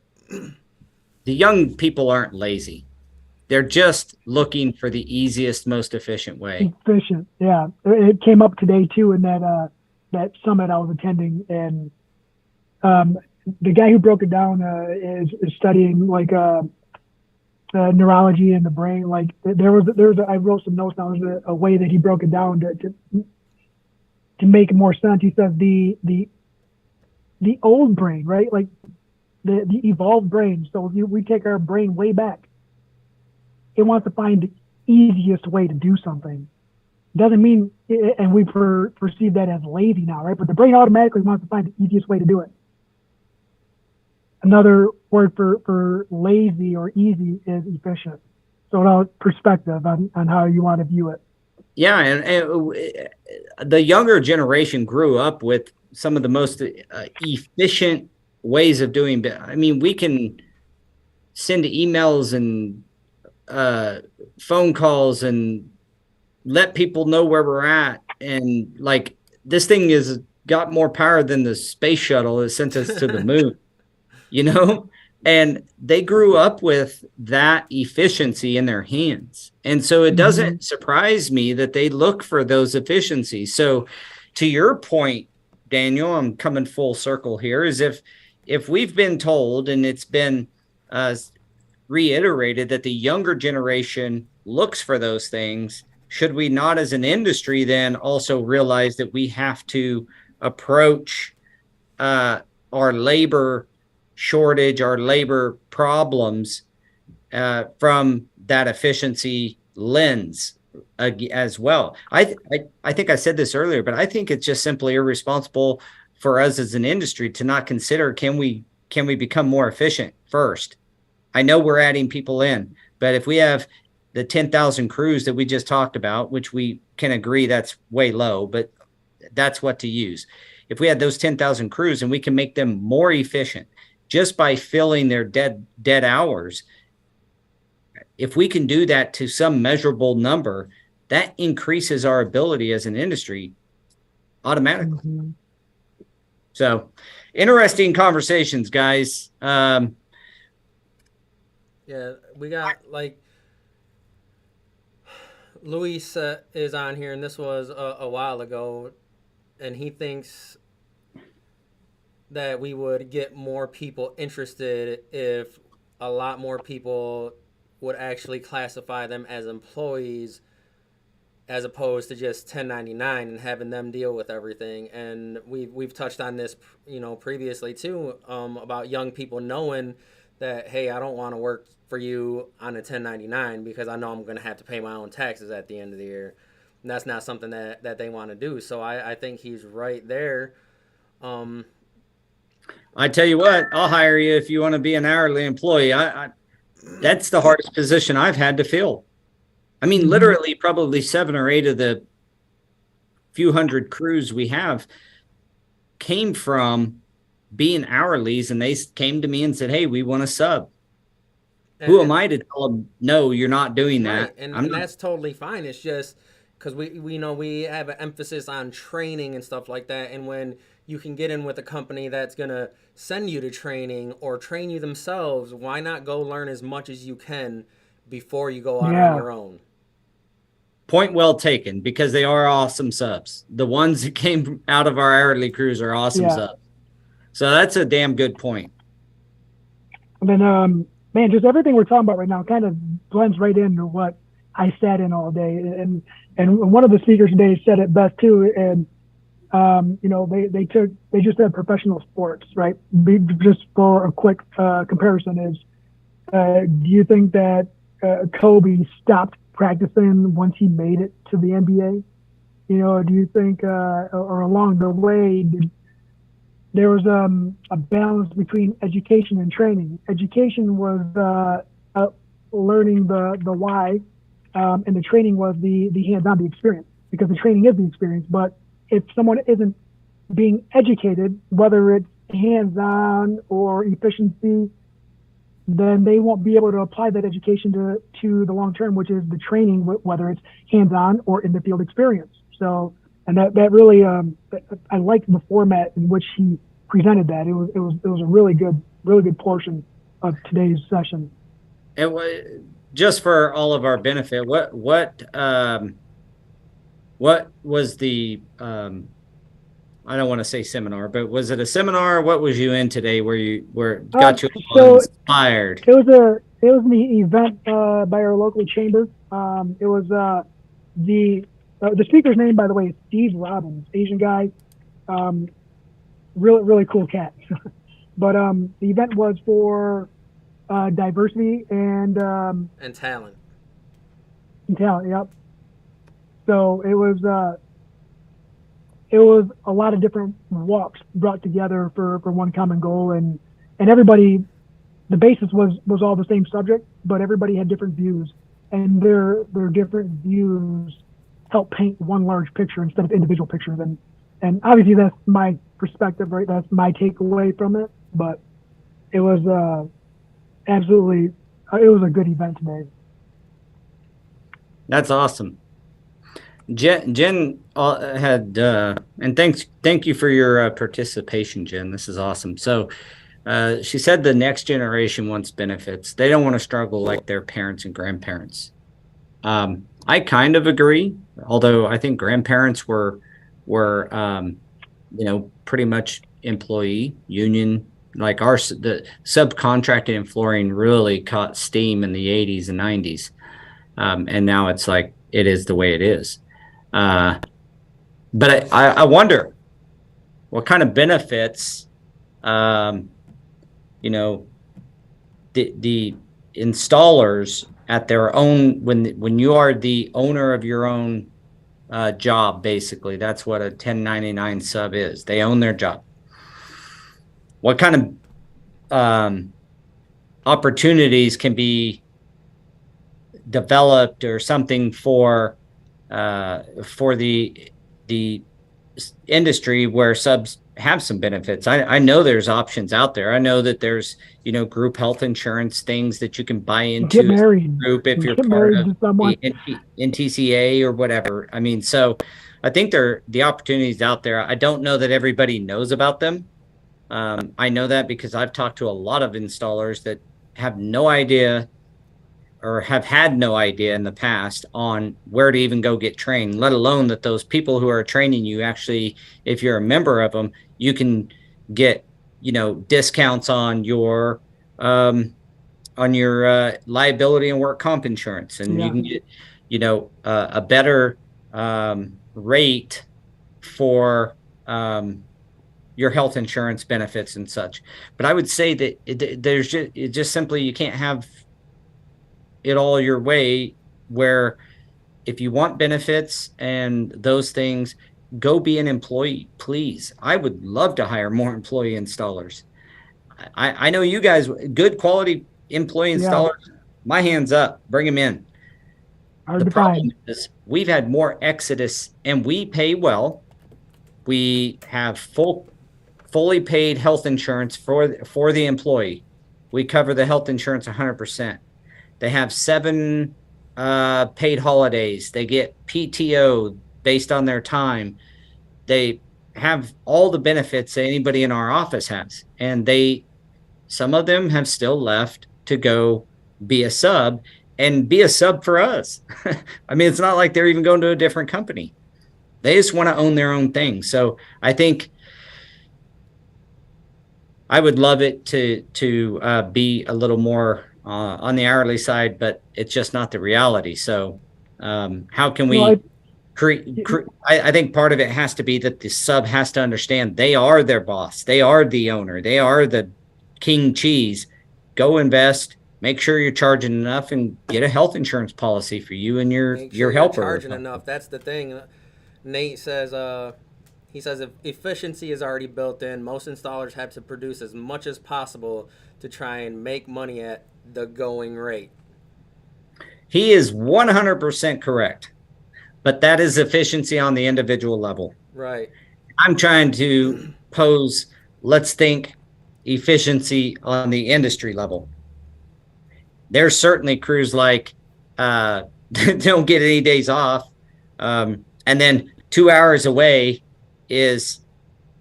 [SPEAKER 1] the young people aren't lazy? They're just looking for the easiest, most efficient way.
[SPEAKER 2] Efficient, yeah. It came up today too in that summit I was attending, and the guy who broke it down is studying like neurology in the brain. Like I wrote some notes down. There's a way that he broke it down to make more sense. He says the old brain, right? Like the evolved brain. So if we take our brain way back, it wants to find the easiest way to do something. Doesn't mean, and we perceive that as lazy now, right? But the brain automatically wants to find the easiest way to do it. Another word for lazy or easy is efficient. So now perspective on how you want to view it.
[SPEAKER 1] Yeah, and the younger generation grew up with some of the most efficient ways of doing business. I mean, we can send emails and phone calls and let people know where we're at. And like, this thing has got more power than the space shuttle that sent us to the moon, and they grew up with that efficiency in their hands. And so it doesn't surprise me that they look for those efficiencies. So to your point, Daniel, I'm coming full circle here, is if we've been told, and it's been reiterated, that the younger generation looks for those things, should we not as an industry then also realize that we have to approach our labor shortage, our labor problems from that efficiency lens as well? I think I said this earlier, but I think it's just simply irresponsible for us as an industry to not consider, can we can we become more efficient first? I know we're adding people in, but if we have the 10,000 crews that we just talked about, which we can agree that's way low, but that's what to use. If we had those 10,000 crews and we can make them more efficient just by filling their dead hours, if we can do that to some measurable number, that increases our ability as an industry automatically. Mm-hmm. So interesting conversations, guys.
[SPEAKER 3] Yeah, we got like Luis is on here, and this was a while ago, and he thinks that we would get more people interested if a lot more people would actually classify them as employees as opposed to just 1099 and having them deal with everything. And we've touched on this, previously too, about young people knowing that, hey, I don't want to work for you on a 1099 because I know I'm going to have to pay my own taxes at the end of the year. And that's not something that they want to do. So I think he's right there.
[SPEAKER 1] I tell you what, I'll hire you if you want to be an hourly employee. That's the hardest position I've had to fill. I mean, literally probably 7 or 8 of the few hundred crews we have came from being hourlies, and they came to me and said, hey, we want a sub. Who am I to tell them, no, you're not doing that?
[SPEAKER 3] Right. And that's totally fine. It's just because we know we have an emphasis on training and stuff like that. And when you can get in with a company that's going to send you to training or train you themselves, why not go learn as much as you can before you go out on your own?
[SPEAKER 1] Point well taken, because they are awesome subs. The ones that came out of our hourly crews are awesome subs. So that's a damn good point.
[SPEAKER 2] And then, man, just everything we're talking about right now kind of blends right into what I sat in all day. And one of the speakers today said it best too. And, they just said professional sports, right? Just for a quick comparison is, do you think that Kobe stopped practicing once he made it to the NBA? Do you think, or along the way, there was a balance between education and training? Education was learning the why, and the training was the hands-on, the experience, because the training is the experience. But if someone isn't being educated, whether it's hands-on or efficiency, then they won't be able to apply that education to the long term, which is the training, whether it's hands-on or in the field experience. So, and that really, I liked the format in which he presented that. It was a really good portion of today's session.
[SPEAKER 1] It was just for all of our benefit. What was the I don't want to say seminar, but was it a seminar? What was you in today where got you inspired?
[SPEAKER 2] It was an event by our local chamber. It was the speaker's name, by the way, is Steve Robbins, Asian guy, really cool cat. But the event was for diversity and
[SPEAKER 3] talent.
[SPEAKER 2] And talent, yep. So it was a lot of different walks brought together for one common goal, and everybody, the basis was all the same subject, but everybody had different views, and their different views help paint one large picture instead of individual pictures. And obviously that's my perspective, right? That's my takeaway from it. But it was absolutely, it was a good event today.
[SPEAKER 1] That's awesome. Jen had, and thank you for your participation, Jen. This is awesome. So she said the next generation wants benefits. They don't want to struggle like their parents and grandparents. I kind of agree, although I think grandparents were pretty much employee union. Like the subcontracting and flooring really caught steam in the 80s and 90s. And now it's like, it is the way it is. But I wonder what kind of benefits, the installers at their own, when you are the owner of your own job, basically, that's what a 1099 sub is. They own their job. What kind of opportunities can be developed or something for the industry where subs have some benefits. I know there's options out there. I know that there's, group health insurance things that you can buy
[SPEAKER 2] Get
[SPEAKER 1] into as
[SPEAKER 2] married.
[SPEAKER 1] a group if
[SPEAKER 2] You
[SPEAKER 1] you're
[SPEAKER 2] get
[SPEAKER 1] part
[SPEAKER 2] married
[SPEAKER 1] of
[SPEAKER 2] to someone.
[SPEAKER 1] the NTCA or whatever. I mean, so I think the opportunities out there. I don't know that everybody knows about them. I know that because I've talked to a lot of installers that have no idea or have had no idea in the past on where to even go get trained, let alone that those people who are training you actually, if you're a member of them, you can get, discounts on your liability and work comp insurance, and you can get, a better rate for your health insurance benefits and such. But I would say that there's just simply you can't have it all your way, where if you want benefits and those things, go be an employee, please. I would love to hire more employee installers. I know you guys, good quality employee
[SPEAKER 2] Yeah,
[SPEAKER 1] installers, my hands up, bring them in.
[SPEAKER 2] hard
[SPEAKER 1] The
[SPEAKER 2] to
[SPEAKER 1] problem
[SPEAKER 2] find.
[SPEAKER 1] is we've had more exodus, and we pay well. We have fully paid health insurance for the employee. We cover the health insurance 100%. They have 7 paid holidays. They get PTO based on their time. They have all the benefits that anybody in our office has. And some of them have still left to go be a sub and be a sub for us. I mean, it's not like they're even going to a different company. They just want to own their own thing. So I think I would love it to be a little more on the hourly side, but it's just not the reality. So how can
[SPEAKER 2] You know,
[SPEAKER 1] we create? I think part of it has to be that the sub has to understand they are their boss, they are the owner, they are the king cheese. Go invest. Make sure you're charging enough, and get a health insurance policy for you and your
[SPEAKER 3] Make
[SPEAKER 1] your
[SPEAKER 3] sure you're
[SPEAKER 1] helper.
[SPEAKER 3] charging enough. That's the thing. Nate says, he says if efficiency is already built in, most installers have to produce as much as possible to try and make money at the going rate.
[SPEAKER 1] He is 100% correct, but that is efficiency on the individual level.
[SPEAKER 3] Right.
[SPEAKER 1] I'm trying to pose, let's think efficiency on the industry level. There's certainly crews like don't get any days off. And then 2 hours away is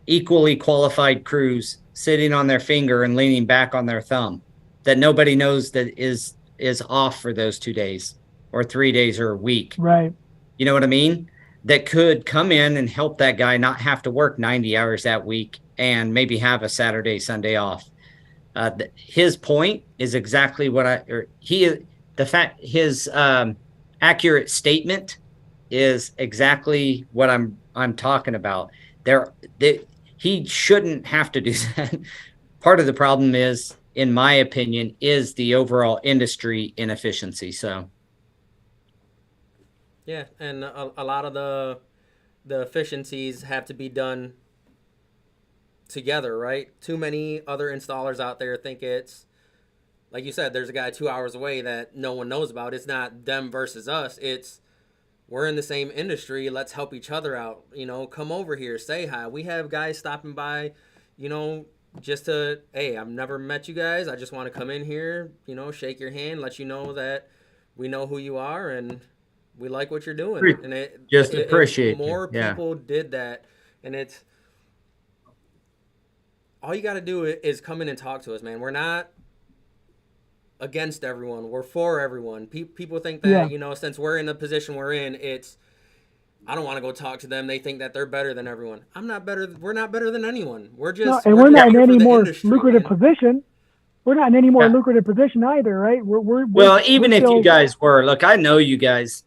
[SPEAKER 1] equally qualified crews sitting on their finger and leaning back on their thumb that nobody knows that is off for those 2 days or 3 days or a week.
[SPEAKER 2] right.
[SPEAKER 1] You know what I mean? That could come in and help that guy not have to work 90 hours that week and maybe have a Saturday, Sunday off. His point is exactly what his accurate statement is exactly what I'm talking about. He shouldn't have to do that. Part of the problem is, in my opinion, is the overall industry inefficiency. So
[SPEAKER 3] Yeah, and a lot of the efficiencies have to be done together, right? Too many other installers out there think it's like you said. There's a guy 2 hours away that no one knows about. It's not them versus us. It's we're in the same industry. Let's help each other out. Come over here, say hi. We have guys stopping by, just to, hey, I've never met you guys. I just want to come in here, shake your hand, let you know that we know who you are and we like what you're doing. And
[SPEAKER 1] appreciate
[SPEAKER 3] if more
[SPEAKER 1] you. Yeah.
[SPEAKER 3] people did that, and it's all you got to do is come in and talk to us, man. We're not against everyone. We're for everyone. People think that, since we're in the position we're in, I don't want to go talk to them. They think that they're better than everyone. I'm not better. We're not better than anyone. We're just,
[SPEAKER 2] and we're not in any more
[SPEAKER 3] industry,
[SPEAKER 2] lucrative
[SPEAKER 3] man.
[SPEAKER 2] position. We're not in any more lucrative position either, right?
[SPEAKER 1] Well, even if you guys were, look, I know you guys,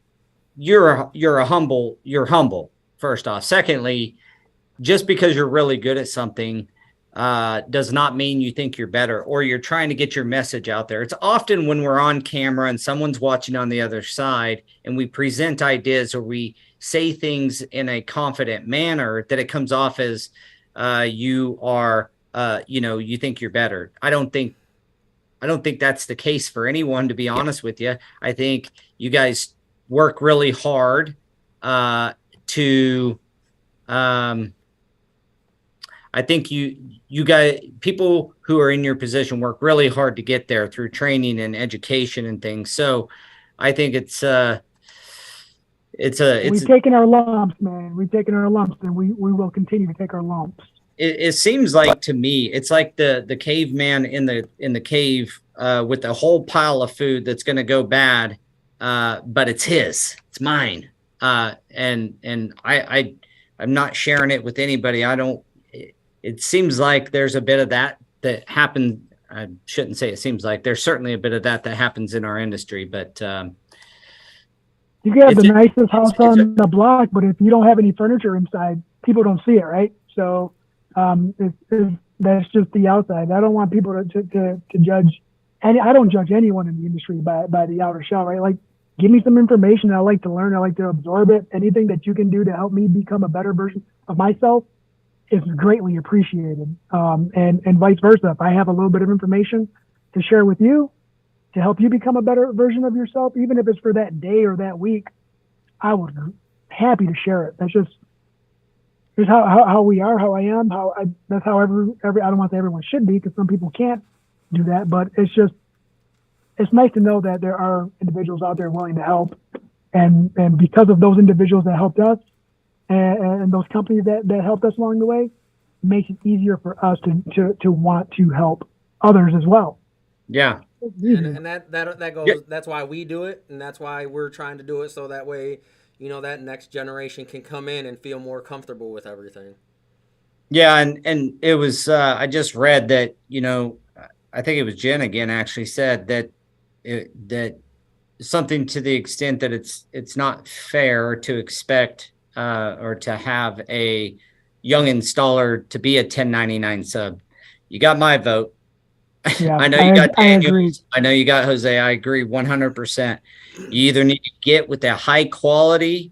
[SPEAKER 1] you're humble, first off. Secondly, just because you're really good at something does not mean you think you're better or you're trying to get your message out there. It's often when we're on camera and someone's watching on the other side and we present ideas or we say things in a confident manner that it comes off as you are you think you're better. I don't think that's the case for anyone, to be honest with you. I think you guys work really hard to I think you guys, people who are in your position, work really hard to get there through training and education and things. So I think
[SPEAKER 2] We've taken our lumps, man. We've taken our lumps, and we will continue to take our lumps.
[SPEAKER 1] It seems like, to me, it's like the caveman in the cave with a whole pile of food that's going to go bad, but it's mine, and I'm not sharing it with anybody. I don't. It seems like there's a bit of that happened. I shouldn't say it seems like. There's certainly a bit of that happens in our industry, but
[SPEAKER 2] you can have the nicest house on the block, but if you don't have any furniture inside, people don't see it, right? So that's just the outside. I don't want people to judge, and I don't judge anyone in the industry by the outer shell, right? Like, give me some information. I like to learn. I like to absorb it. Anything that you can do to help me become a better version of myself is greatly appreciated. And vice versa. If I have a little bit of information to share with you to help you become a better version of yourself, even if it's for that day or that week, I would be happy to share it. That's just how we are, how I am, that's how every I don't want to say everyone should be, because some people can't do that, but it's nice to know that there are individuals out there willing to help, and because of those individuals that helped us and those companies that helped us along the way, makes it easier for us to want to help others as well.
[SPEAKER 1] Yeah.
[SPEAKER 3] And that goes. Yeah. That's why we do it, and that's why we're trying to do it, so that way, that next generation can come in and feel more comfortable with everything.
[SPEAKER 1] Yeah, and it was I just read that, I think it was Jen again actually said that that something to the extent that it's not fair to expect or to have a young installer to be a 1099 sub. You got my vote.
[SPEAKER 2] Yeah,
[SPEAKER 1] I know you got Daniel. I know you got Jose. I agree 100%. You either need to get with a high quality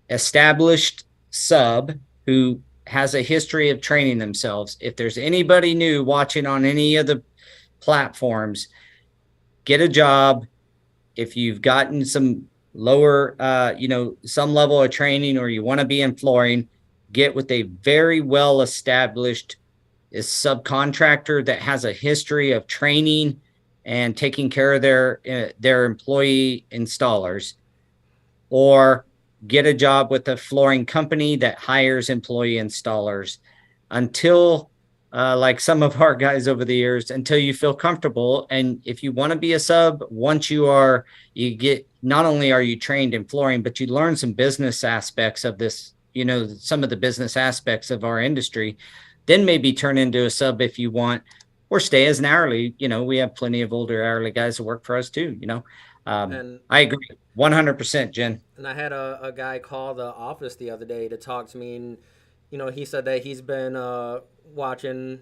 [SPEAKER 1] established sub who has a history of training themselves. If there's anybody new watching on any of the platforms, get a job. If you've gotten some lower, some level of training, or you want to be in flooring, get with a very well established subcontractor that has a history of training and taking care of their employee installers, or get a job with a flooring company that hires employee installers until like some of our guys over the years, until you feel comfortable. And if you want to be a sub, once you get, not only are you trained in flooring, but you learn some business aspects of this, some of the business aspects of our industry, then maybe turn into a sub if you want, or stay as an hourly. We have plenty of older hourly guys that work for us too, and I agree 100%, Jen.
[SPEAKER 3] And I had a guy call the office the other day to talk to me, and he said that he's been watching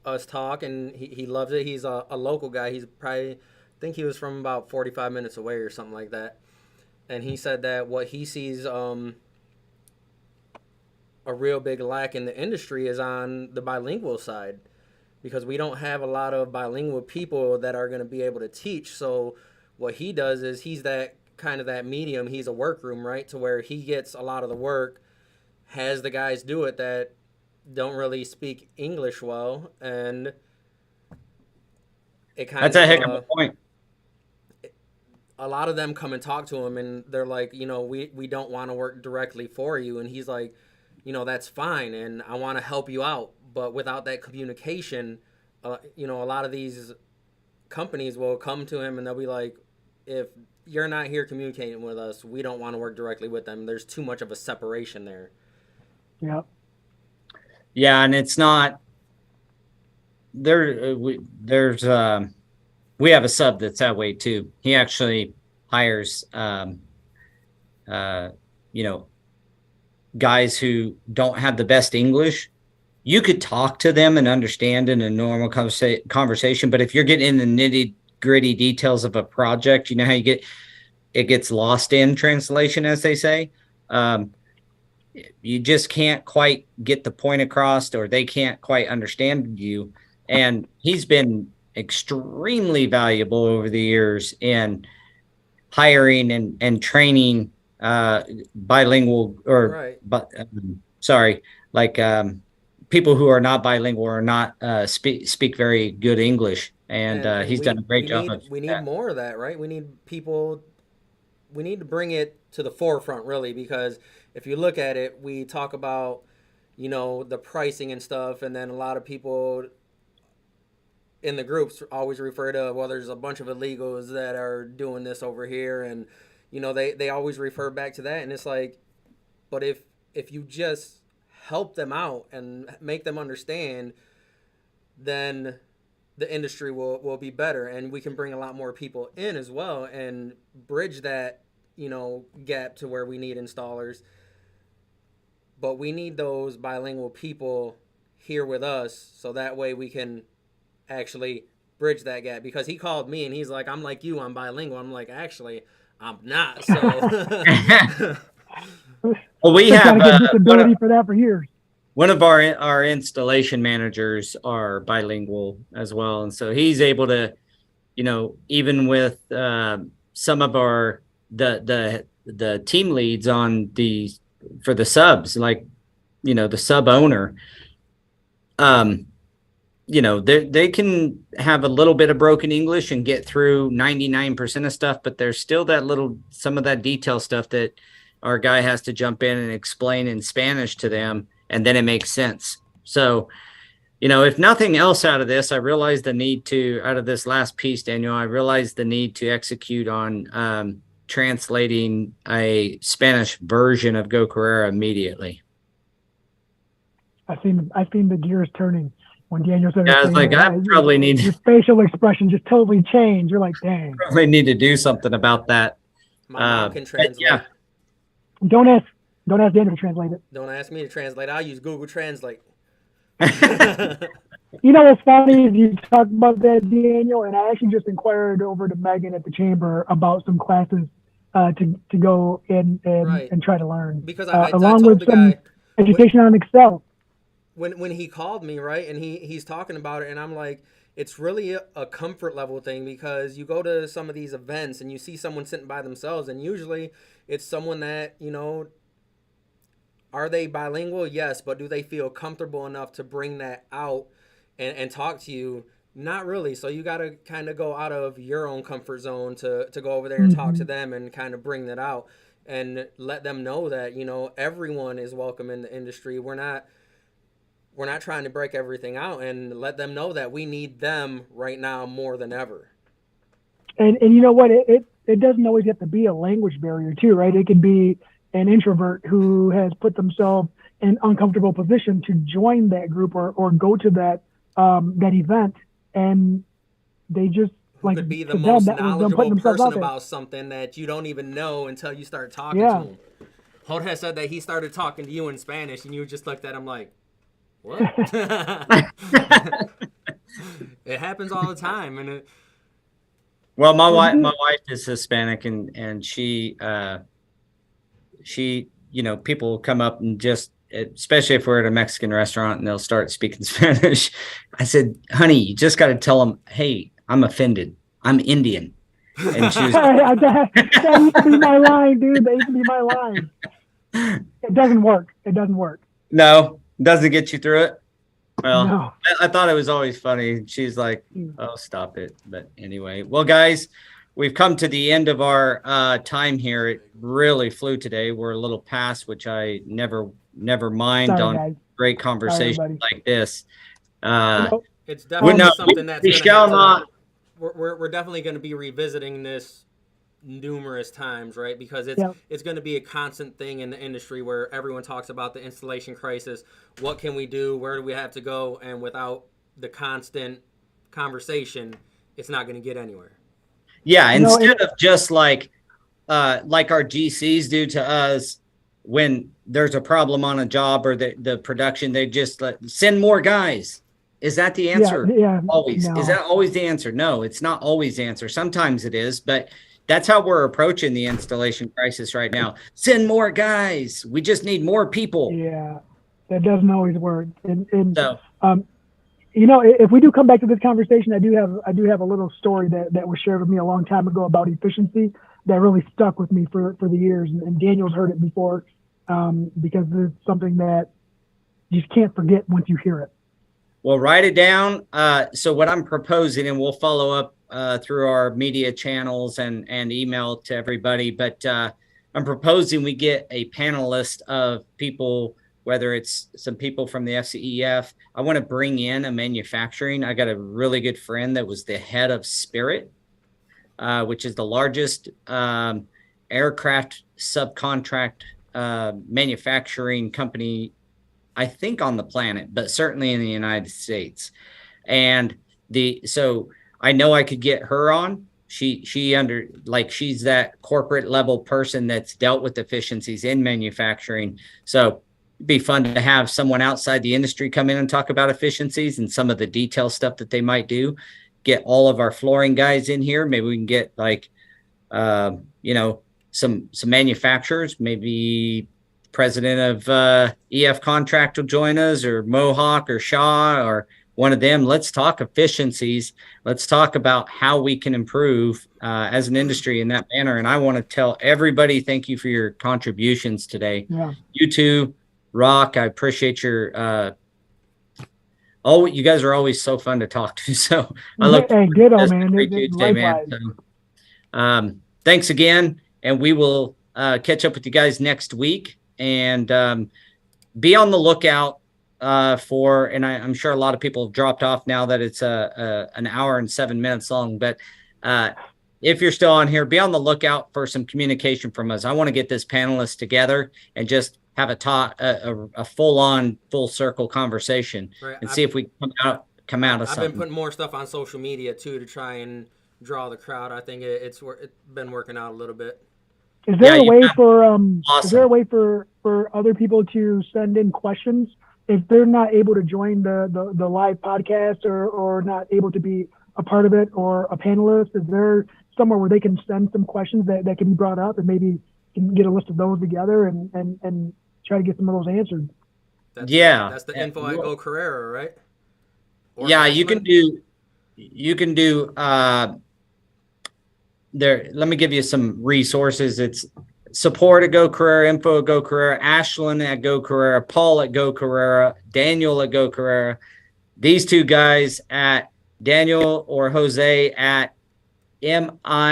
[SPEAKER 3] us talk, and he loves it. He's a local guy. He's probably, I think he was from about 45 minutes away or something like that. And he said that what he sees a real big lack in the industry is on the bilingual side, because we don't have a lot of bilingual people that are going to be able to teach. So what he does is he's that kind of that medium. He's a workroom, right, to where he gets a lot of the work, has the guys do it that don't really speak English well, and it kind
[SPEAKER 1] that's a heck of a point.
[SPEAKER 3] A lot of them come and talk to him, and they're like, we don't want to work directly for you, and he's like, that's fine, and I want to help you out, but without that communication, a lot of these companies will come to him and they'll be like, if you're not here communicating with us, we don't want to work directly with them. There's too much of a separation there.
[SPEAKER 2] Yeah.
[SPEAKER 1] Yeah, and it's not there. We have a sub that's that way too. He actually hires, guys who don't have the best English. You could talk to them and understand in a normal conversation, but if you're getting in the nitty gritty details of a project, how it gets lost in translation, as they say. you just can't quite get the point across, or they can't quite understand you. And he's been extremely valuable over the years in hiring and training bilingual or
[SPEAKER 3] Right.
[SPEAKER 1] but sorry, like people who are not bilingual or not speak very good English, and
[SPEAKER 3] And
[SPEAKER 1] he's done a great job of
[SPEAKER 3] we need
[SPEAKER 1] that.
[SPEAKER 3] more of that, right? We need people. We need to bring it to the forefront, really, because if you look at it, we talk about, the pricing and stuff, and then a lot of people in the groups always refer to, well, there's a bunch of illegals that are doing this over here, and they always refer back to that, and it's like, but if you just help them out and make them understand, then the industry will be better, and we can bring a lot more people in as well and bridge that gap to where we need installers. But we need those bilingual people here with us, so that way we can actually bridge that gap. Because he called me and he's like, I'm like you, I'm bilingual. I'm like, actually, I'm not. So
[SPEAKER 1] Well, we
[SPEAKER 2] Just
[SPEAKER 1] have
[SPEAKER 2] gotta get disability for that for years.
[SPEAKER 1] one of our installation managers are bilingual as well, and so he's able to, even with some of our the team leads on the for the subs, like the sub owner, they can have a little bit of broken English and get through 99% of stuff, but there's still some of that detail stuff that our guy has to jump in and explain in Spanish to them, and then it makes sense. So, if nothing else out of this, out of this last piece, Daniel, I realized the need to execute on translating a Spanish version of Go Carerra immediately.
[SPEAKER 2] I've seen the gears turning when Daniel said,
[SPEAKER 1] Yeah, I was like, I probably need
[SPEAKER 2] your facial expression just totally changed. You're like, dang.
[SPEAKER 1] probably need to do something about that.
[SPEAKER 3] my mom can translate.
[SPEAKER 1] Yeah.
[SPEAKER 2] Don't ask Daniel to translate it.
[SPEAKER 3] Don't ask me to translate. I'll use Google Translate.
[SPEAKER 2] You know what's funny is you talk about that, Daniel, and I actually just inquired over to Megan at the chamber about some classes to go in
[SPEAKER 3] Right.
[SPEAKER 2] and try to learn.
[SPEAKER 3] Because I
[SPEAKER 2] along
[SPEAKER 3] told
[SPEAKER 2] with
[SPEAKER 3] the
[SPEAKER 2] some
[SPEAKER 3] guy
[SPEAKER 2] education on Excel.
[SPEAKER 3] when he called me, right, and he's talking about it, and I'm like, it's really a comfort level thing, because you go to some of these events and you see someone sitting by themselves, and usually it's someone that, are they bilingual? Yes, but do they feel comfortable enough to bring that out and talk to you? Not really. So you got to kind of go out of your own comfort zone to go over there and talk to them and kind of bring that out and let them know that, everyone is welcome in the industry. We're not trying to break everything out, and let them know that we need them right now more than ever.
[SPEAKER 2] And you know what? It doesn't always have to be a language barrier too, right? It could be an introvert who has put themselves in an uncomfortable position to join that group or go to that event, and they just like
[SPEAKER 3] Could be the
[SPEAKER 2] to
[SPEAKER 3] most
[SPEAKER 2] them, that was them putting
[SPEAKER 3] knowledgeable
[SPEAKER 2] themselves out
[SPEAKER 3] person
[SPEAKER 2] there.
[SPEAKER 3] about something that you don't even know until you start talking
[SPEAKER 2] Yeah.
[SPEAKER 3] to him. Jorge said that he started talking to you in Spanish, and you just looked at him like, what? It happens all the time, and
[SPEAKER 1] Well, my wife is Hispanic, and she people come up and just, especially if we're at a Mexican restaurant and they'll start speaking Spanish. I said, honey, you just got to tell them, hey, I'm offended. I'm Indian. And she was
[SPEAKER 2] that used to be my line, dude. That used to be my line. It doesn't work.
[SPEAKER 1] no, doesn't get you through it. Well,
[SPEAKER 2] No.
[SPEAKER 1] I thought it was always funny. She's like, oh, stop it. But anyway, well, guys, we've come to the end of our time here. It really flew today. We're a little past, which I never mind.
[SPEAKER 2] Sorry,
[SPEAKER 1] on
[SPEAKER 2] guys.
[SPEAKER 1] great conversations like this.
[SPEAKER 3] it's definitely something that's
[SPEAKER 1] we
[SPEAKER 3] going
[SPEAKER 1] shall
[SPEAKER 3] to
[SPEAKER 1] not.
[SPEAKER 3] We're definitely going to be revisiting this numerous times, right? Because it's going to be a constant thing in the industry where everyone talks about the installation crisis. What can we do? Where do we have to go? And without the constant conversation, it's not going to get anywhere.
[SPEAKER 1] Yeah, instead of just like our GCs do to us when there's a problem on a job or the production, they just send more guys. Is that the answer?
[SPEAKER 2] Yeah,
[SPEAKER 1] always.
[SPEAKER 2] no.
[SPEAKER 1] Is that always the answer? No, it's not always the answer. Sometimes it is, but that's how we're approaching the installation crisis right now. Send more guys. We just need more people.
[SPEAKER 2] Yeah, that doesn't always work. And
[SPEAKER 1] So,
[SPEAKER 2] if we do come back to this conversation, I do have a little story that was shared with me a long time ago about efficiency that really stuck with me for the years. And Daniel's heard it before, because it's something that you just can't forget once you hear it.
[SPEAKER 1] well, write it down. So what I'm proposing, and we'll follow up through our media channels and email to everybody, but I'm proposing we get a panelist of people, whether it's some people from the FCEF. I want to bring in a manufacturing. I got a really good friend that was the head of Spirit, which is the largest aircraft subcontract manufacturing company, I think, on the planet, but certainly in the United States. And so I know I could get her on. She's that corporate level person that's dealt with efficiencies in manufacturing. So it'd be fun to have someone outside the industry come in and talk about efficiencies and some of the detail stuff that they might do. Get all of our flooring guys in here. Maybe we can get some manufacturers, maybe president of EF Contract will join us, or Mohawk or Shaw or one of them. Let's talk efficiencies. Let's talk about how we can improve as an industry in that manner. And I want to tell everybody, thank you for your contributions today.
[SPEAKER 2] Yeah.
[SPEAKER 1] You too, Rock. I appreciate your you guys are always so fun to talk to. So I look
[SPEAKER 2] forward to
[SPEAKER 1] this
[SPEAKER 2] man.
[SPEAKER 1] every Tuesday, man. So, thanks again, and we will catch up with you guys next week. And be on the lookout for, and I'm sure a lot of people have dropped off now that it's an hour and 7 minutes long. But if you're still on here, be on the lookout for some communication from us. I want to get this panelist together and just have a full-on, full-circle conversation, right, and see if we come out of something.
[SPEAKER 3] I've been putting more stuff on social media too to try and draw the crowd. I think it's been working out a little bit.
[SPEAKER 2] Is there a way for Is there a way for other people to send in questions if they're not able to join the live podcast or not able to be a part of it or a panelist? Is there somewhere where they can send some questions that can be brought up, and maybe can get a list of those together and try to get some of those answered?
[SPEAKER 3] That's the info at Go Carerra, right? Or
[SPEAKER 1] yeah, you can do there. Let me give you some resources. It's support at Go Carerra, info at Go Carerra, Ashlyn at Go Carerra, Paul at Go Carerra, Daniel at Go Carerra. These two guys at Daniel or Jose at pfmi.team.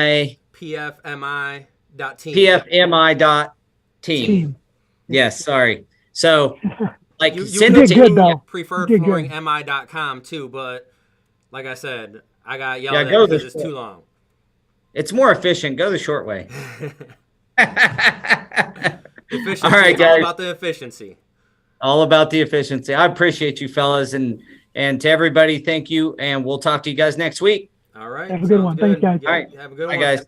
[SPEAKER 1] Yes, sorry. So send it to
[SPEAKER 3] me. Preferredflooringmi.com too, but like I said, I got yelled at because it's too long.
[SPEAKER 1] It's more efficient. Go the short way.
[SPEAKER 3] Efficiency. All right, guys. All about the efficiency.
[SPEAKER 1] All about the efficiency. I appreciate you, fellas, and to everybody, thank you, and we'll talk to you guys next week.
[SPEAKER 3] All right.
[SPEAKER 2] Have a good one. Thanks, guys.
[SPEAKER 1] All right.
[SPEAKER 3] Have a good one.
[SPEAKER 1] Bye, guys.